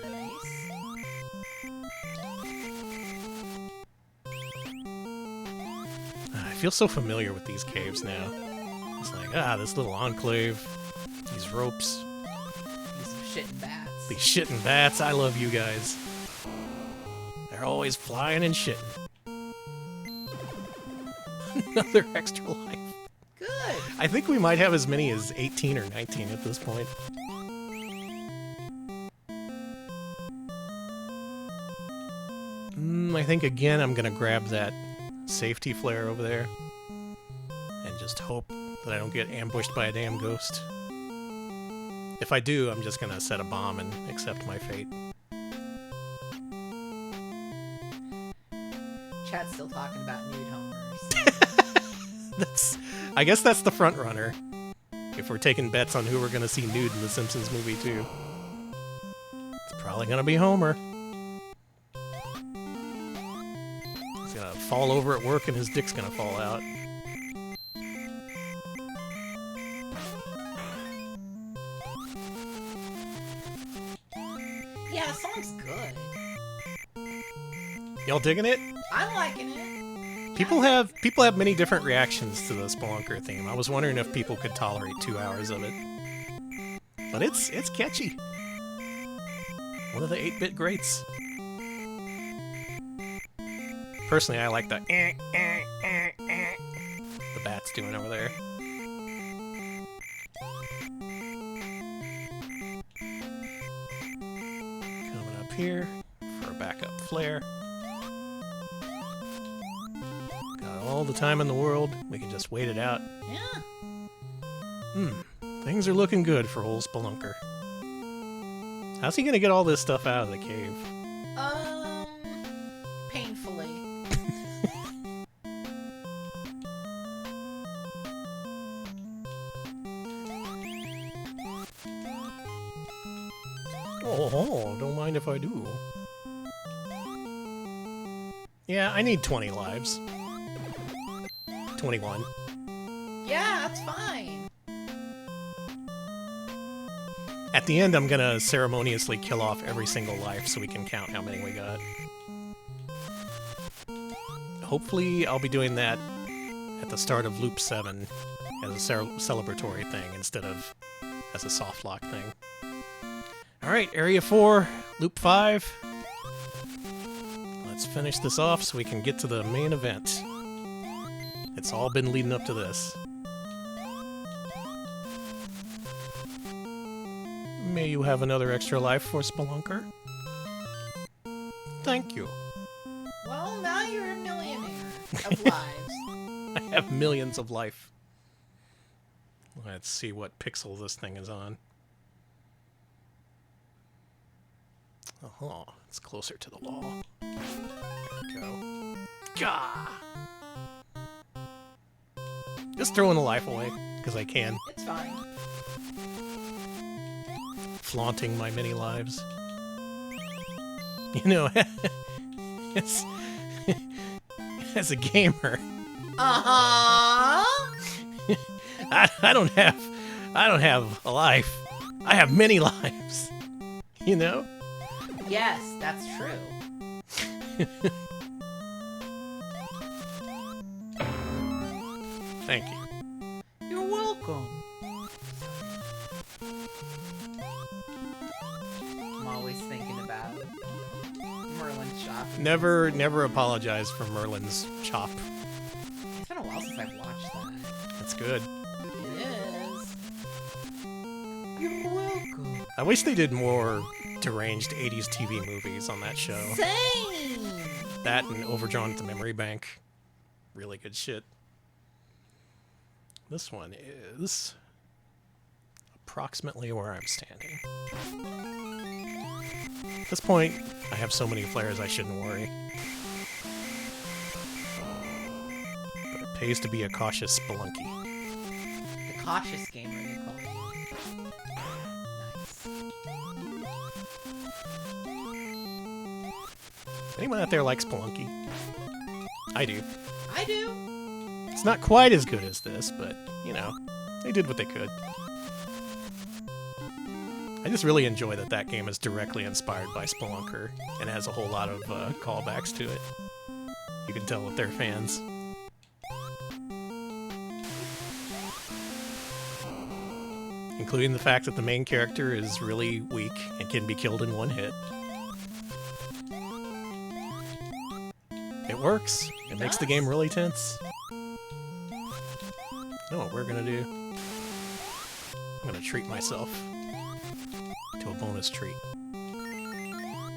Nice. I feel so familiar with these caves now. It's like, this little enclave, these ropes, These shitting bats. these shitting bats. I love you guys. They're always flying and shitting. Another extra life. Good. I think we might have as many as 18 or 19 at this point. I think again I'm gonna grab that safety flare over there and just hope that I don't get ambushed by a damn ghost. If I do, I'm just gonna set a bomb and accept my fate. Chad's still talking about nude homers. I guess that's the front runner. If we're taking bets on who we're gonna see nude in the Simpsons movie too. It's probably gonna be Homer. He's gonna fall over at work and his dick's gonna fall out. Yeah, the song's good. Y'all digging it? I'm liking it. People have many different reactions to the Spelunker theme. I was wondering if people could tolerate 2 hours of it. But it's catchy. One of the 8-bit greats. Personally, I like the bat's doing over there. Coming up here for a backup flare. All the time in the world, we can just wait it out. Yeah. Things are looking good for old Spelunker. How's he gonna get all this stuff out of the cave? Painfully. Oh, don't mind if I do. Yeah, I need 20 lives. 21. Yeah, that's fine. At the end, I'm gonna ceremoniously kill off every single life so we can count how many we got. Hopefully, I'll be doing that at the start of Loop 7 as a celebratory thing instead of as a soft lock thing. Alright, Area 4, Loop 5. Let's finish this off so we can get to the main event. It's all been leading up to this. May you have another extra life for Spelunker. Thank you. Well, now you're a millionaire of lives. I have millions of life. Let's see what pixel this thing is on. Oh, it's closer to the law. There we go. Gah! Just throwing a life away, because I can. It's fine. Flaunting my many lives. You know, as a gamer, Uh-huh. I don't have a life. I have many lives. You know? Yes, that's true. Thank you. You're welcome. I'm always thinking about Merlin's shop. Never apologize for Merlin's chop. It's been a while since I've watched that. That's good. It is. You're welcome. I wish they did more deranged 80s TV movies on that show. Same. That and Overdrawn at the Memory Bank. Really good shit. This one is approximately where I'm standing. At this point, I have so many flares I shouldn't worry. But it pays to be a cautious spelunky. The cautious gamer, they call it. Nice. Anyone out there like Spelunky? I do. I do. It's not quite as good as this, but, you know, they did what they could. I just really enjoy that game is directly inspired by Spelunker and has a whole lot of callbacks to it. You can tell that they're fans. Including the fact that the main character is really weak and can be killed in one hit. It works. It makes the game really tense. You know what we're gonna do? I'm gonna treat myself to a bonus treat.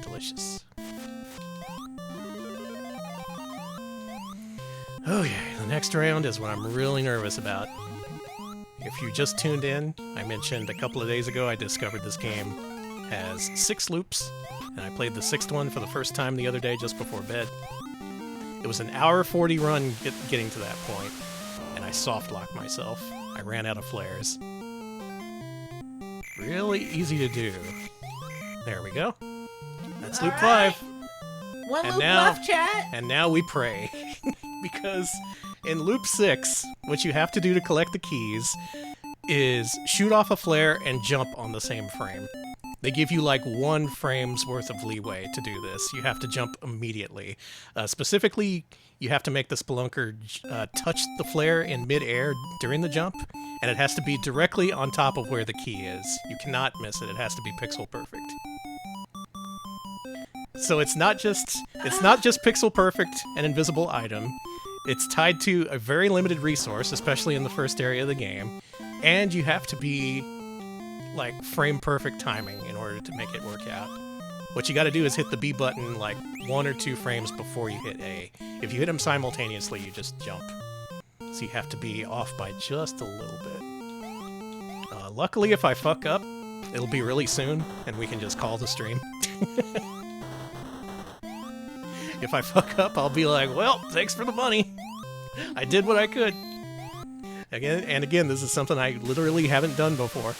Delicious. Okay, the next round is what I'm really nervous about. If you just tuned in, I mentioned a couple of days ago I discovered this game has 6 loops, and I played the 6th one for the first time the other day just before bed. It was an hour 40 run getting to that point, and I soft-locked myself. I ran out of flares. Really easy to do. There we go. That's loop 5. One And loop now- left, chat. And now we pray. Because in loop 6, what you have to do to collect the keys is shoot off a flare and jump on the same frame. They give you like 1 frame's worth of leeway to do this. You have to jump immediately. Specifically, you have to make the Spelunker touch the flare in mid-air during the jump, and it has to be directly on top of where the key is. You cannot miss it. It has to be pixel perfect. So it's not just pixel perfect and invisible item. It's tied to a very limited resource, especially in the first area of the game, and you have to be like frame perfect timing in order to make it work out. What you got to do is hit the B button like 1 or 2 frames before you hit A. If you hit them simultaneously, you just jump. So you have to be off by just a little bit. Luckily, if I fuck up, it'll be really soon, and we can just call the stream. If I fuck up, I'll be like, well, thanks for the money. I did what I could. Again, this is something I literally haven't done before.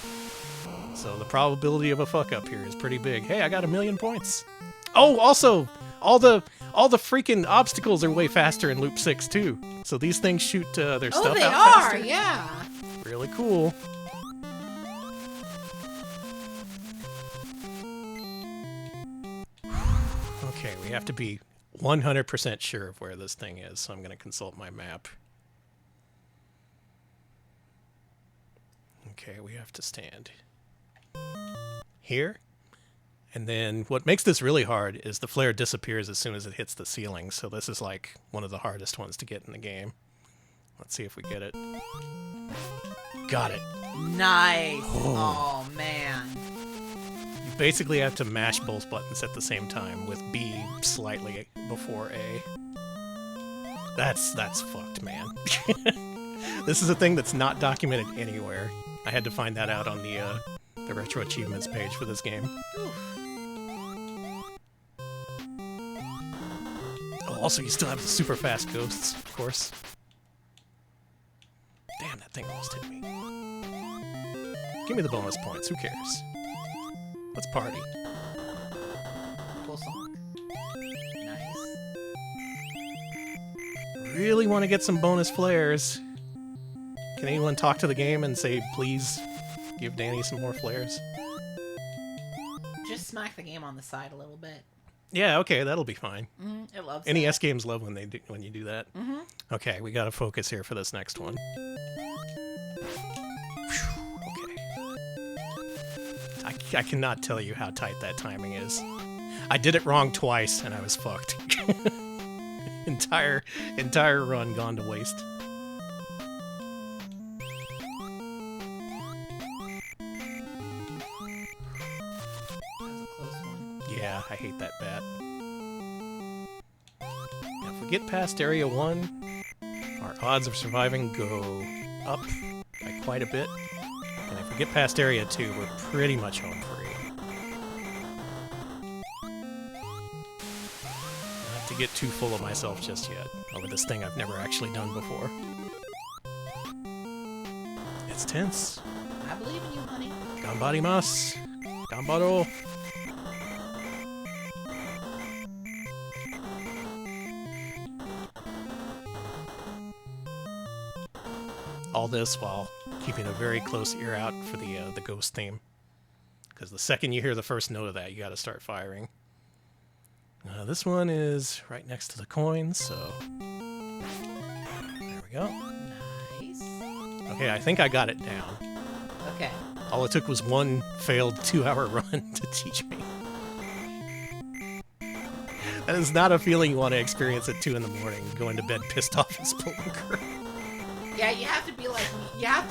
So the probability of a fuck up here is pretty big. Hey, I got 1,000,000 points. Oh, also, all the freaking obstacles are way faster in loop 6 too. So these things shoot their stuff they out are, faster. yeah. Really cool. Okay, we have to be 100% sure of where this thing is, so I'm going to consult my map. Okay, we have to stand here. And then what makes this really hard is the flare disappears as soon as it hits the ceiling, so this is like one of the hardest ones to get in the game. Let's see if we get it. Got it. Nice. Oh, man. You basically have to mash both buttons at the same time, with B slightly before A. That's fucked, man. This is a thing that's not documented anywhere. I had to find that out on the Retro Achievements page for this game. Oh, also, you still have the super fast ghosts, of course. Damn, that thing almost hit me. Give me the bonus points, who cares? Let's party. Cool song. Nice. really want to get some bonus flares. Can anyone talk to the game and say, please give Danny some more flares? Just smack the game on the side a little bit. Yeah, okay, that'll be fine. It loves NES that. games love when you do that. Okay, we gotta focus here for this next one. Okay. I cannot tell you how tight that timing is. I did it wrong twice and I was fucked. entire run gone to waste. That was a close one. Yeah, I hate that bat. Now, if we get past Area 1, our odds of surviving go up by quite a bit. And if we get past Area 2, we're pretty much home free. Not to get too full of myself just yet, over this thing I've never actually done before. It's tense. I believe in you, honey. Ganbarimasu. Ganbaro. All this while keeping a very close ear out for the ghost theme. Because the second you hear the first note of that, you gotta start firing. This one is right next to the coins, so... There we go. Nice. Okay, I think I got it down. Okay. All it took was one failed 2-hour run to teach me. That is not a feeling you want to experience at 2 in the morning, going to bed pissed off at Spelunker. Yeah, you have to be like you have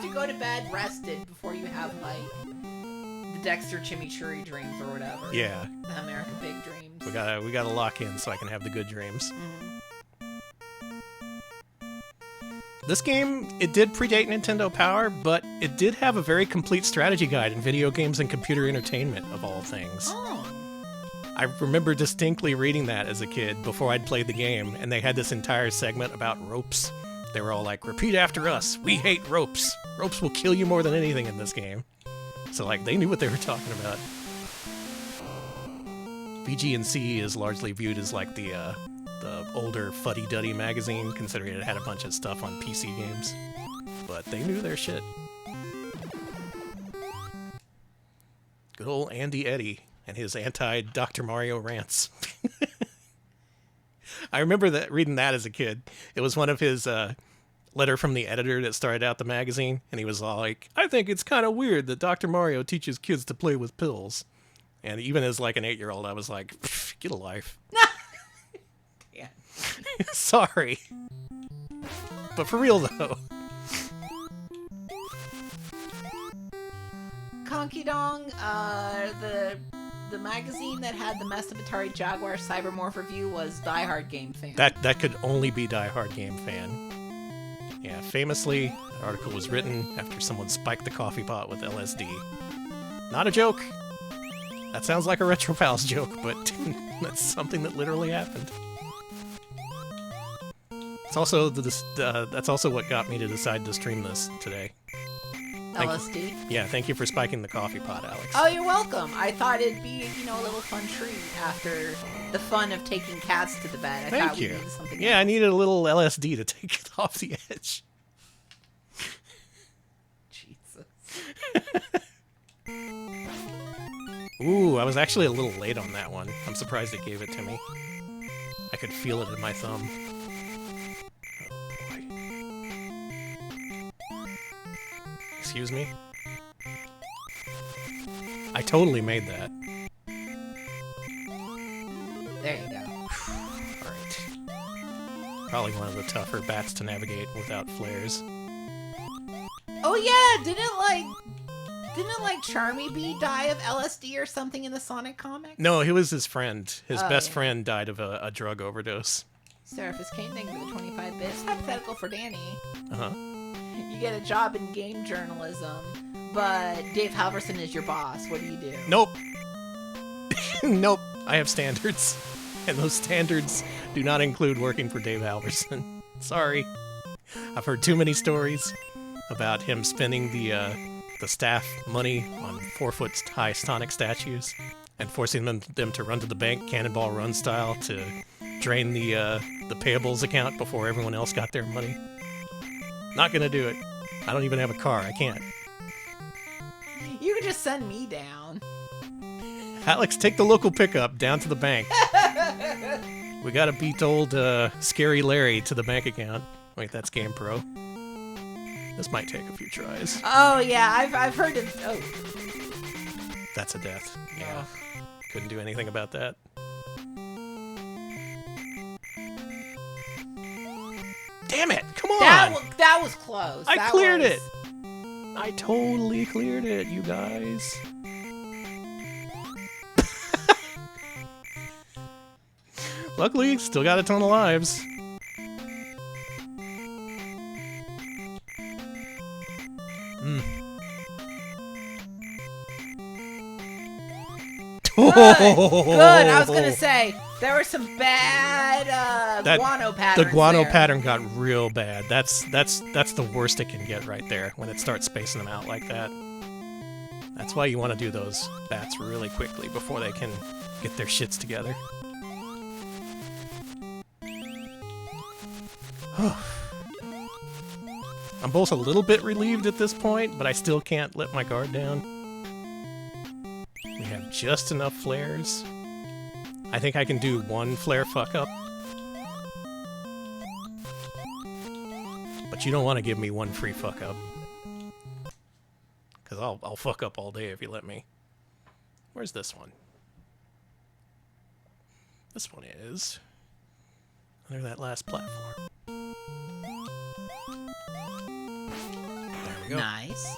to go to bed rested before you have like the Dexter Chimichurri dreams or whatever. Yeah. The American Pig dreams. We gotta lock in so I can have the good dreams. This game, it did predate Nintendo Power, but it did have a very complete strategy guide in video games and computer entertainment, of all things. Oh. I remember distinctly reading that as a kid before I'd played the game, and they had this entire segment about ropes. They were all like, repeat after us, we hate ropes. Ropes will kill you more than anything in this game. So, like, they knew what they were talking about. VG&C is largely viewed as, like, the older fuddy-duddy magazine, considering it had a bunch of stuff on PC games. But they knew their shit. Good old Andy Eddy and his anti-Dr. Mario rants. I remember reading that as a kid. It was one of his letter from the editor that started out the magazine, and he was all like, I think it's kind of weird that Dr. Mario teaches kids to play with pills. And even as like an 8-year-old, I was like, get a life. Yeah. Sorry. But for real, though. Conky Dong, the magazine that had the Mess of Atari Jaguar Cybermorph review was Die Hard Game Fan. That could only be Die Hard Game Fan. Yeah, famously, the article was written after someone spiked the coffee pot with LSD. Not a joke. That sounds like a RetroPals joke, but that's something that literally happened. It's also that's also what got me to decide to stream this today. LSD? Yeah, thank you for spiking the coffee pot, Alex. Oh, you're welcome. I thought it'd be, a little fun treat after the fun of taking cats to the bed. I Thank thought you. We needed something Yeah, I else. needed a little LSD to take it off the edge. Jesus. Ooh, I was actually a little late on that one. I'm surprised it gave it to me. I could feel it in my thumb. Oh, boy. Excuse me? I totally made that. There you go. Alright. Probably one of the tougher bats to navigate without flares. Oh yeah, didn't Charmy Bee die of LSD or something in the Sonic comic? No, he was his friend. His Oh, best yeah. friend died of a drug overdose. Seraphis Kane, thank you for the 25 bits. Hypothetical for Danny. Uh-huh. You get a job in game journalism, but Dave Halverson is your boss. What do you do? Nope. Nope. I have standards. And those standards do not include working for Dave Halverson. Sorry. I've heard too many stories about him spending the staff money on 4-foot-high Sonic statues and forcing them to run to the bank, Cannonball Run style, to drain the payables account before everyone else got their money. Not gonna do it. I don't even have a car. I can't. You can just send me down. Alex, take the local pickup down to the bank. We gotta beat old Scary Larry to the bank account. Wait, that's Game Pro. This might take a few tries. Oh yeah, I've heard it. Oh, That's a death. Yeah. Couldn't do anything about that. Damn it! Come on! that was close. I That cleared was- it! I totally cleared it, you guys. Luckily, still got a ton of lives. Good. I was gonna say there were some bad guano patterns. The guano there. pattern got real bad. That's the worst it can get right there when it starts spacing them out like that. That's why you want to do those bats really quickly before they can get their shits together. I'm both a little bit relieved at this point, but I still can't let my guard down. We have just enough flares. I think I can do one flare fuck up. But you don't want to give me one free fuck up. Because I'll fuck up all day if you let me. Where's this one? This one is under that last platform. There we go. Nice.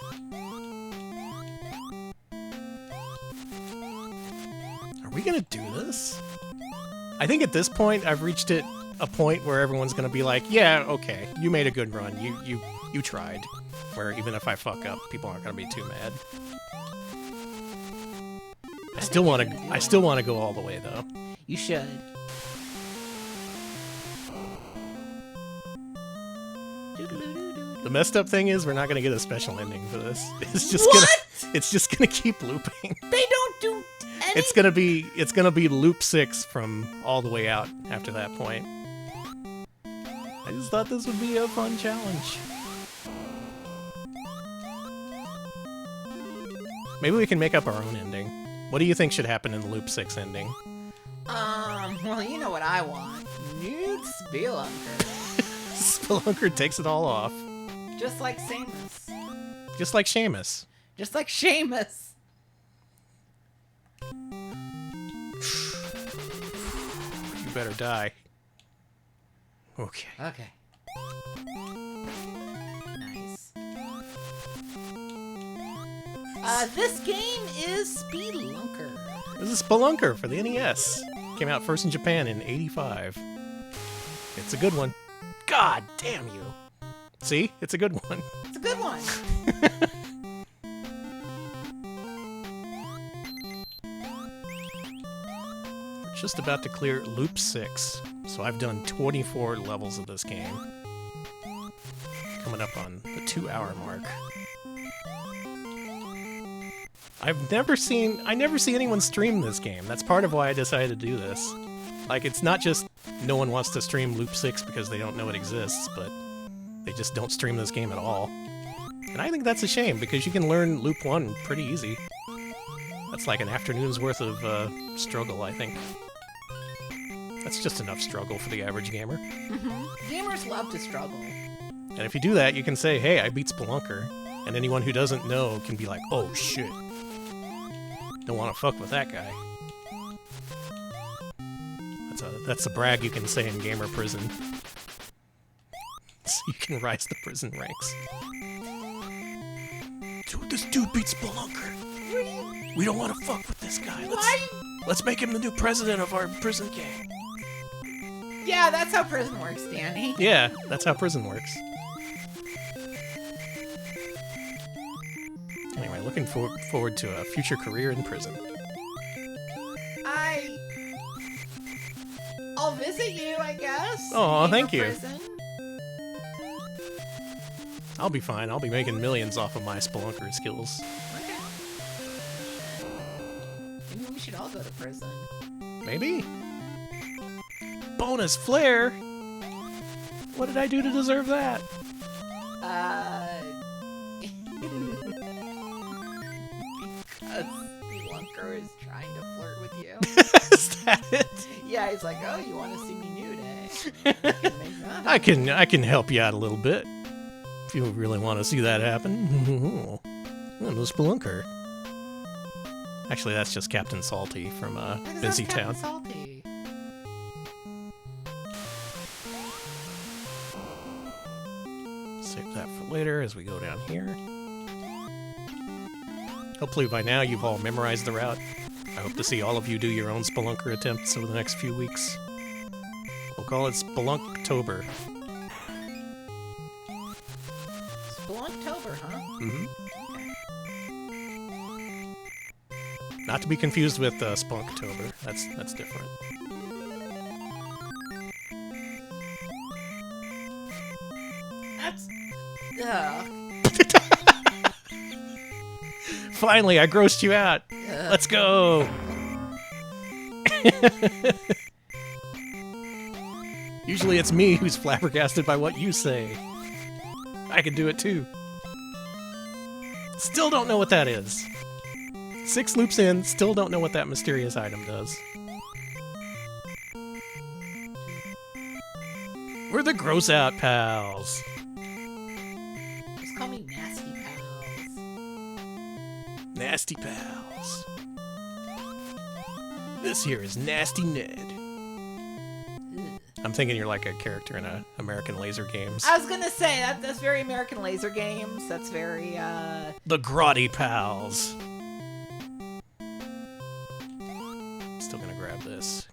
Are we gonna do this? I think at this point I've reached a point where everyone's gonna be like, yeah, okay, you made a good run. You tried. Where even if I fuck up, people aren't gonna be too mad. I still want to go all the way though. You should. The messed up thing is we're not gonna get a special ending for this. It's just gonna keep looping. They don't do anything. It's gonna be loop 6 from all the way out after that point. I just thought this would be a fun challenge. Maybe we can make up our own ending. What do you think should happen in the loop 6 ending? Well, you know what I want. Nude Spelunker. Spelunker takes it all off. Just like Samus. Just like Seamus. Just like Seamus. You better die. Okay. Okay. Nice. This game is Spelunker. This is Spelunker for the NES. Came out first in Japan in '85. It's a good one. God damn you. See? It's a good one. It's a good one. We're just about to clear loop 6. So I've done 24 levels of this game. Coming up on the 2-hour mark. I never see anyone stream this game. That's part of why I decided to do this. Like, it's not just no one wants to stream Loop 6 because they don't know it exists, but they just don't stream this game at all. And I think that's a shame, because you can learn Loop 1 pretty easy. That's like an afternoon's worth of struggle, I think. That's just enough struggle for the average gamer. Gamers love to struggle. And if you do that, you can say, hey, I beat Spelunker. And anyone who doesn't know can be like, oh shit. Don't want to fuck with that guy. That's a brag you can say in gamer prison. So you can rise the prison ranks. Dude, this dude beat Spelunker. We don't want to fuck with this guy. Let's make him the new president of our prison gang. Yeah, that's how prison works, Danny. Yeah, that's how prison works. Anyway, looking forward to a future career in prison. I'll visit you, I guess. Aw, Gamer thank you. Prison. I'll be fine. I'll be making millions off of my Spelunker skills. Okay. Maybe we should all go to prison. Maybe? Bonus flare? What did I do to deserve that? Because Spelunker is trying to flirt with you. Is that it? Yeah, he's like, oh, you want to see me nude, eh? I can make that I can help you out a little bit. If you really want to see that happen. I'm the Spelunker. Actually, that's just Captain Salty from Busy Town. Salty. Save that for later as we go down here. Hopefully by now you've all memorized the route. I hope to see all of you do your own Spelunker attempts over the next few weeks. We'll call it Spelunktober. Spelunktober, huh? Mm-hmm. Okay. Not to be confused with Spelunktober. That's different. That's... Ugh. Finally, I grossed you out. Let's go. Usually it's me who's flabbergasted by what you say. I can do it too. Still don't know what that is. 6 loops in, still don't know what that mysterious item does. We're the gross out pals. Just call me Nasty Pals. Nasty pals. This here is Nasty Ned. Ugh. I'm thinking you're like a character in American Laser Games. I was gonna say, that's very American Laser Games. That's very, The Grotty Pals. Still gonna grab this.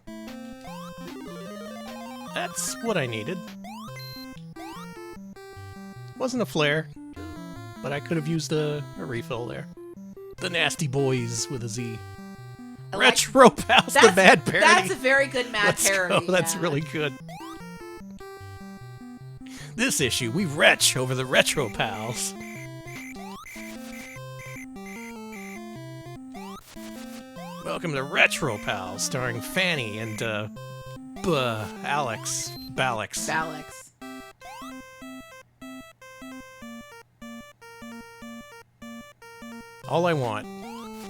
That's what I needed. Wasn't a flare, but I could have used a refill there. The Nasty Boys with a Z. Retro Pals, the bad parody. That's a very good mad parody. Go. That's yeah. really good. This issue, we retch over the Retro Pals. Welcome to Retro Pals, starring Fanny and Alex Balax. Balax. All I want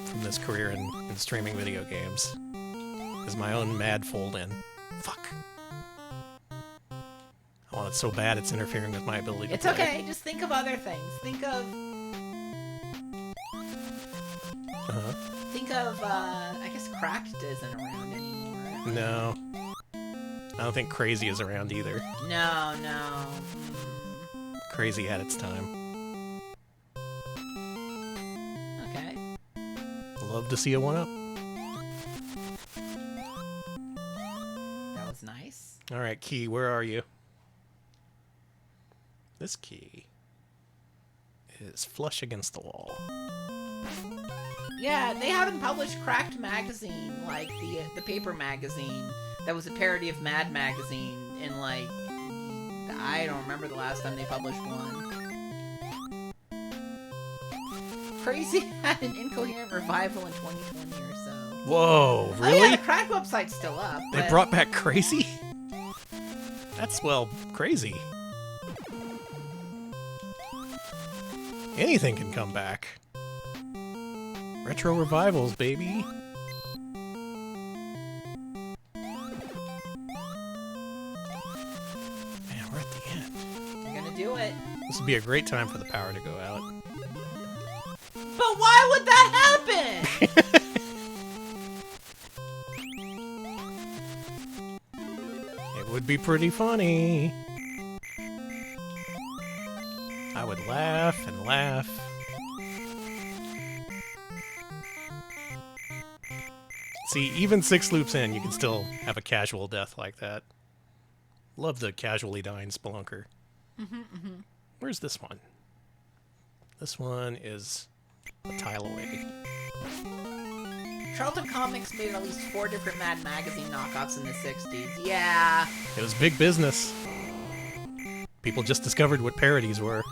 from this career in streaming video games is my own mad fold-in. Fuck. I want it so bad it's interfering with my ability to It's play. okay. Just think of other things. Think of, I guess Cracked isn't around anymore. No. I don't think Crazy is around either. No. Crazy had its time. Okay. Love to see a 1-up. That was nice. Alright, Key, where are you? This key is flush against the wall. Yeah, they haven't published Cracked magazine, like the paper magazine that was a parody of Mad Magazine in, like, I don't remember the last time they published one. Crazy had an incoherent revival in 2020 or so. Whoa, really? Oh yeah, the Cracked website's still up. They but- brought back Crazy? That's, well, crazy. Anything can come back. Retro revivals, baby. Man, we're at the end. You're gonna do it. This would be a great time for the power to go out. But why would that happen? It would be pretty funny. I would laugh and laugh. See, even 6 loops in, you can still have a casual death like that. Love the casually dying Spelunker. Where's this one? This one is a tile away. Charlton Comics made at least 4 different Mad Magazine knockoffs in the 60s. Yeah. It was big business. People just discovered what parodies were.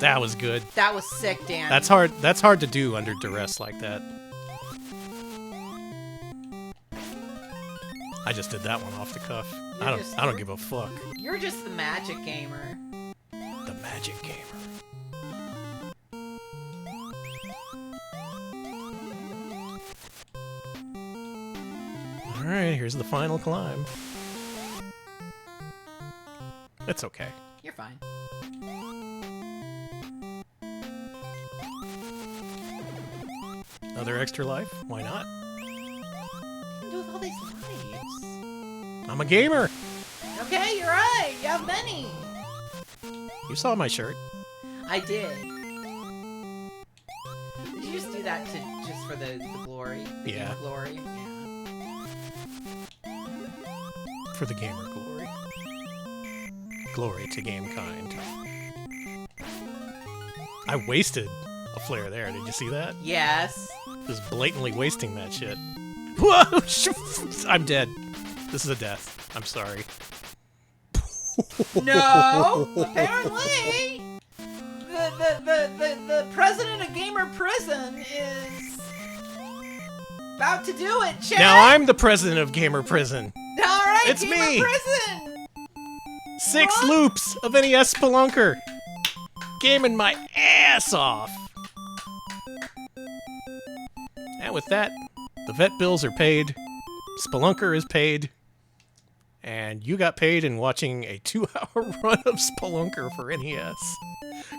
That was good. That was sick, Dan. That's hard to do under duress like that. I just did that one off the cuff. You're I don't give a fuck. You're just the magic gamer. The magic gamer. Alright, here's the final climb. It's okay. You're fine. Another extra life? Why not? What can you do with all these lives? I'm a gamer! Okay, you're right. You have many. You saw my shirt. I did. Did you just do that just for the glory? The Yeah. game glory? Yeah. For the gamer glory. Glory to gamekind. I wasted a flare there. Did you see that? Yes. Just blatantly wasting that shit. Whoa! I'm dead. This is a death. I'm sorry. No! Apparently, the president of Gamer Prison is about to do it, Chad! Now I'm the president of Gamer Prison. Alright, It's Gamer me! Prison! 6 What? loops of NES Spelunker. Gaming my ass off. And with that, the vet bills are paid. Spelunker is paid. And you got paid in watching a 2-hour run of Spelunker for NES.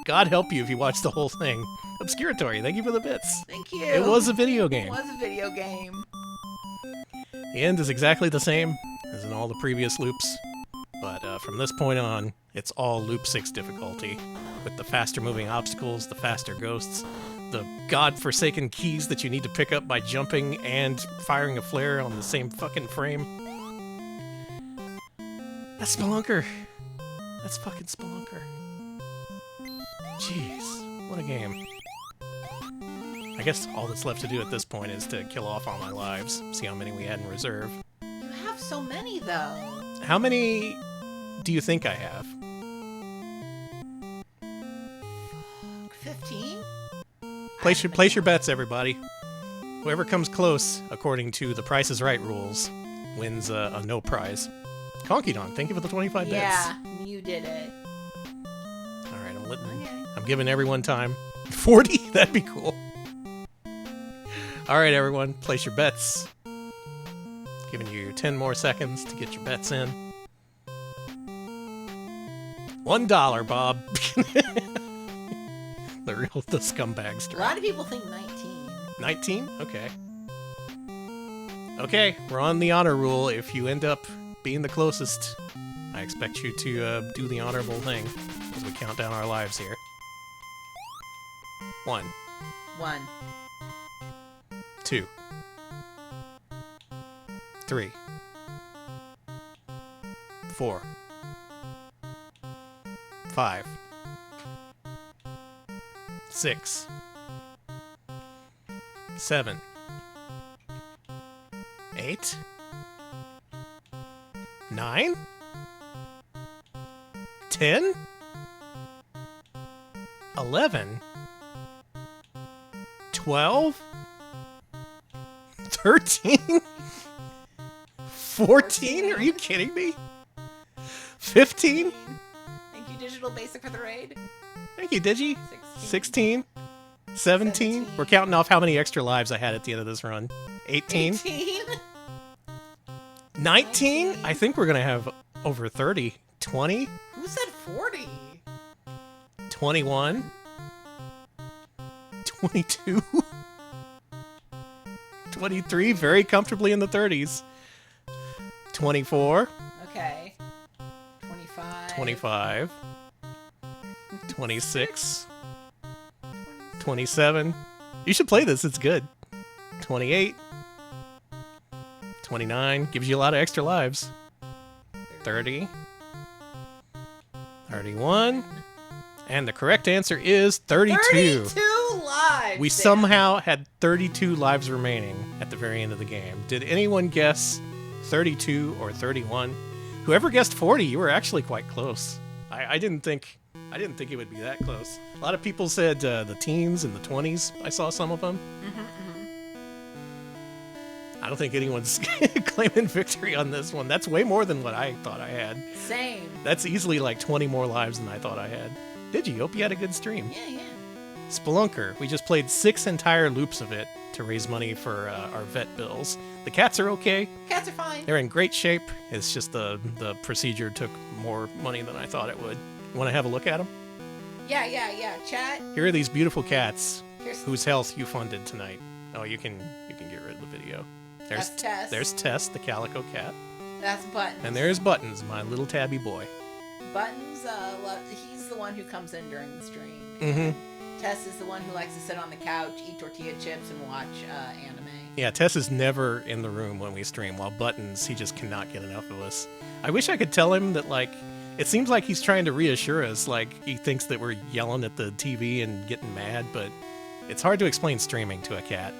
God help you if you watched the whole thing. Obscuratory, thank you for the bits. Thank you. It was a video It game. was a video game. The end is exactly the same as in all the previous loops. But from this point on, it's all Loop 6 difficulty. With the faster moving obstacles, the faster ghosts, the godforsaken keys that you need to pick up by jumping and firing a flare on the same fucking frame. That's Spelunker. That's fucking Spelunker. Jeez, what a game. I guess all that's left to do at this point is to kill off all my lives, see how many we had in reserve. You have so many, though. How many do you think I have? 15? Place your bets, everybody. Whoever comes close, according to the Price is Right rules, wins a no prize. Conky Don, thank you for the 25 bets. Yeah, you did it. All right, Okay. I'm giving everyone time. 40? That'd be cool. All right, everyone, place your bets. Giving you 10 more seconds to get your bets in. $1, Bob. The scumbag A lot of people think 19. 19? Okay. Okay, we're on the honor rule. If you end up being the closest, I expect you to do the honorable thing as we count down our lives here. 1, 1, 2, 3, 4, 5, 6, 7, 8, 9, 10, 11, 12, 13, 14? Are you kidding me? 15? Thank you, Digital Basic, for the raid. Thank you, Digi. 16. 16, 17. We're counting off how many extra lives I had at the end of this run. 18, 18. 19. I think we're going to have over 30. 20, Who said 40? 21, 22, 23, very comfortably in the 30s. 24, Okay. 25. 25, 26, 27. You should play this, it's good. 28, 29, gives you a lot of extra lives. 30, 31, and the correct answer is 32. 32 lives. We Sam. somehow had 32 lives remaining at the very end of the game. Did anyone guess 32 or 31? Whoever guessed 40, you were actually quite close. I didn't think it would be that close. A lot of people said the teens and the 20s. I saw some of them. I don't think anyone's claiming victory on this one. That's way more than what I thought I had. Same. That's easily like 20 more lives than I thought I had. Did you? Hope you had a good stream. Yeah. Spelunker. We just played 6 entire loops of it to raise money for our vet bills. The cats are okay. Cats are fine. They're in great shape. It's just the procedure took more money than I thought it would. You want to have a look at them? Yeah. Chat. Here are these beautiful cats Here's whose health you funded tonight. Oh, you can get rid of the video. That's Tess. There's Tess, the calico cat. That's Buttons. And there's Buttons, my little tabby boy. Buttons, he's the one who comes in during the stream. Mm-hmm. Tess is the one who likes to sit on the couch, eat tortilla chips, and watch anime. Yeah, Tess is never in the room when we stream, while Buttons, he just cannot get enough of us. I wish I could tell him that, like, it seems like he's trying to reassure us, like he thinks that we're yelling at the TV and getting mad, but it's hard to explain streaming to a cat.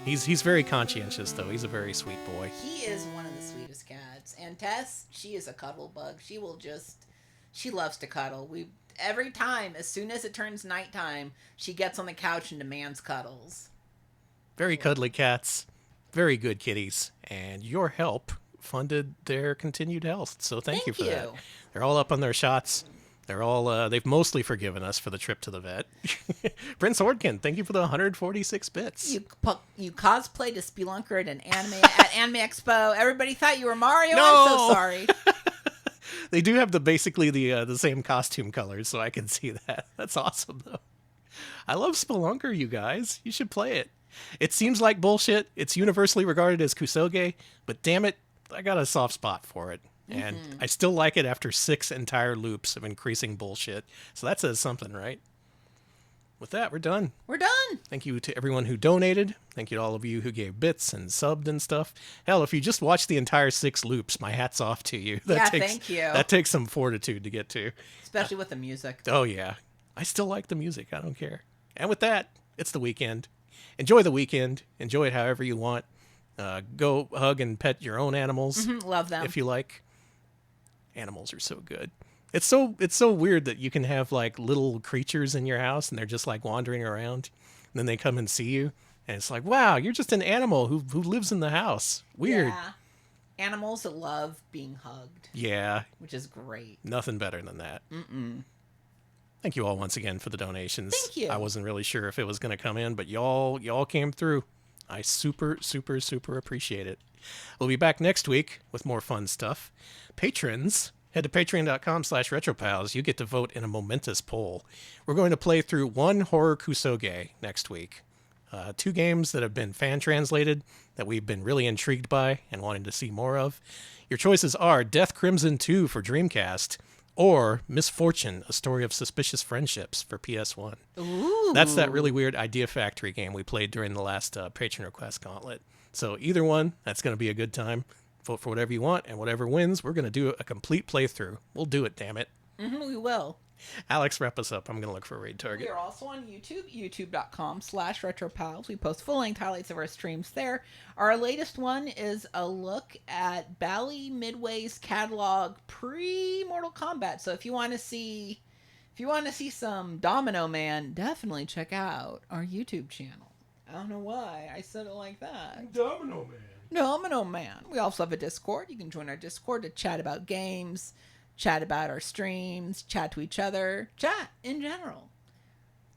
He's very conscientious, though. He's a very sweet boy. He is one of the sweetest cats. And Tess, she is a cuddle bug. She loves to cuddle. Every time, as soon as it turns nighttime, she gets on the couch and demands cuddles. Very cuddly cats. Very good kitties. And your help funded their continued health. So thank you for that. They're all up on their shots. They're all, they've mostly forgiven us for the trip to the vet. Prince Ordkin, thank you for the 146 bits. You cosplayed as Spelunker at Anime Expo. Everybody thought you were Mario. No! I'm so sorry. They do have basically the same costume colors, so I can see that. That's awesome, though. I love Spelunker, you guys. You should play it. It seems like bullshit. It's universally regarded as kusoge, but damn it, I got a soft spot for it. And I still like it after 6 entire loops of increasing bullshit. So that says something, right? With that, we're done. We're done. Thank you to everyone who donated. Thank you to all of you who gave bits and subbed and stuff. Hell, if you just watched the entire 6 loops, my hat's off to you. Thank you. That takes some fortitude to get to. Especially with the music. Oh, yeah. I still like the music. I don't care. And with that, it's the weekend. Enjoy the weekend. Enjoy it however you want. Go hug and pet your own animals. Love them. If you like. Animals are so good. It's so weird that you can have like little creatures in your house and they're just like wandering around, and then they come and see you, and it's like, wow, you're just an animal who lives in the house. Weird. Yeah. Animals that love being hugged. Yeah. Which is great. Nothing better than that. Thank you all once again for the donations. Thank you. I wasn't really sure if it was going to come in, but y'all came through. I super appreciate it. We'll be back next week with more fun stuff. Patrons, head to patreon.com/retropals. You get to vote in a momentous poll. We're going to play through 1 horror kusoge next week. 2 games that have been fan translated that we've been really intrigued by and wanting to see more of. Your choices are Death Crimson 2 for Dreamcast or Misfortune, A Story of Suspicious Friendships for PS1. Ooh. That's that really weird Idea Factory game we played during the last patron request gauntlet. So either one, that's going to be a good time. Vote for whatever you want, and whatever wins, we're going to do a complete playthrough. We'll do it, damn it. We will. Alex, wrap us up. I'm going to look for a raid target. We are also on YouTube, youtube.com/retropals. We post full-length highlights of our streams there. Our latest one is a look at Bally Midway's catalog pre-Mortal Kombat. So if you want to see some Domino Man, definitely check out our YouTube channel. I don't know why I said it like that. Domino Man. Domino Man. We also have a Discord. You can join our Discord to chat about games, chat about our streams, chat to each other, chat in general.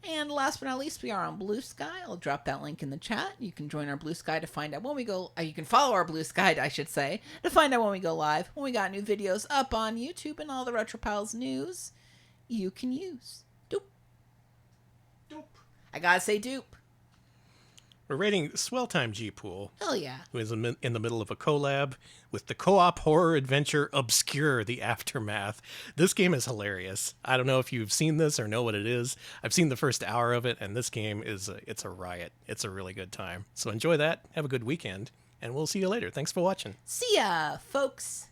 And last but not least, we are on Blue Sky. I'll drop that link in the chat. You can join our Blue Sky to find out when we go. You can follow our Blue Sky, I should say, to find out when we go live. When we got new videos up on YouTube and all the RetroPals news you can use. Doop. I gotta say doop. We're rating Swell Time G-Pool, Hell yeah. who is in the middle of a collab with the co-op horror adventure Obscure: The Aftermath. This game is hilarious. I don't know if you've seen this or know what it is. I've seen the first hour of it, and this game it's a riot. It's a really good time. So enjoy that. Have a good weekend, and we'll see you later. Thanks for watching. See ya, folks.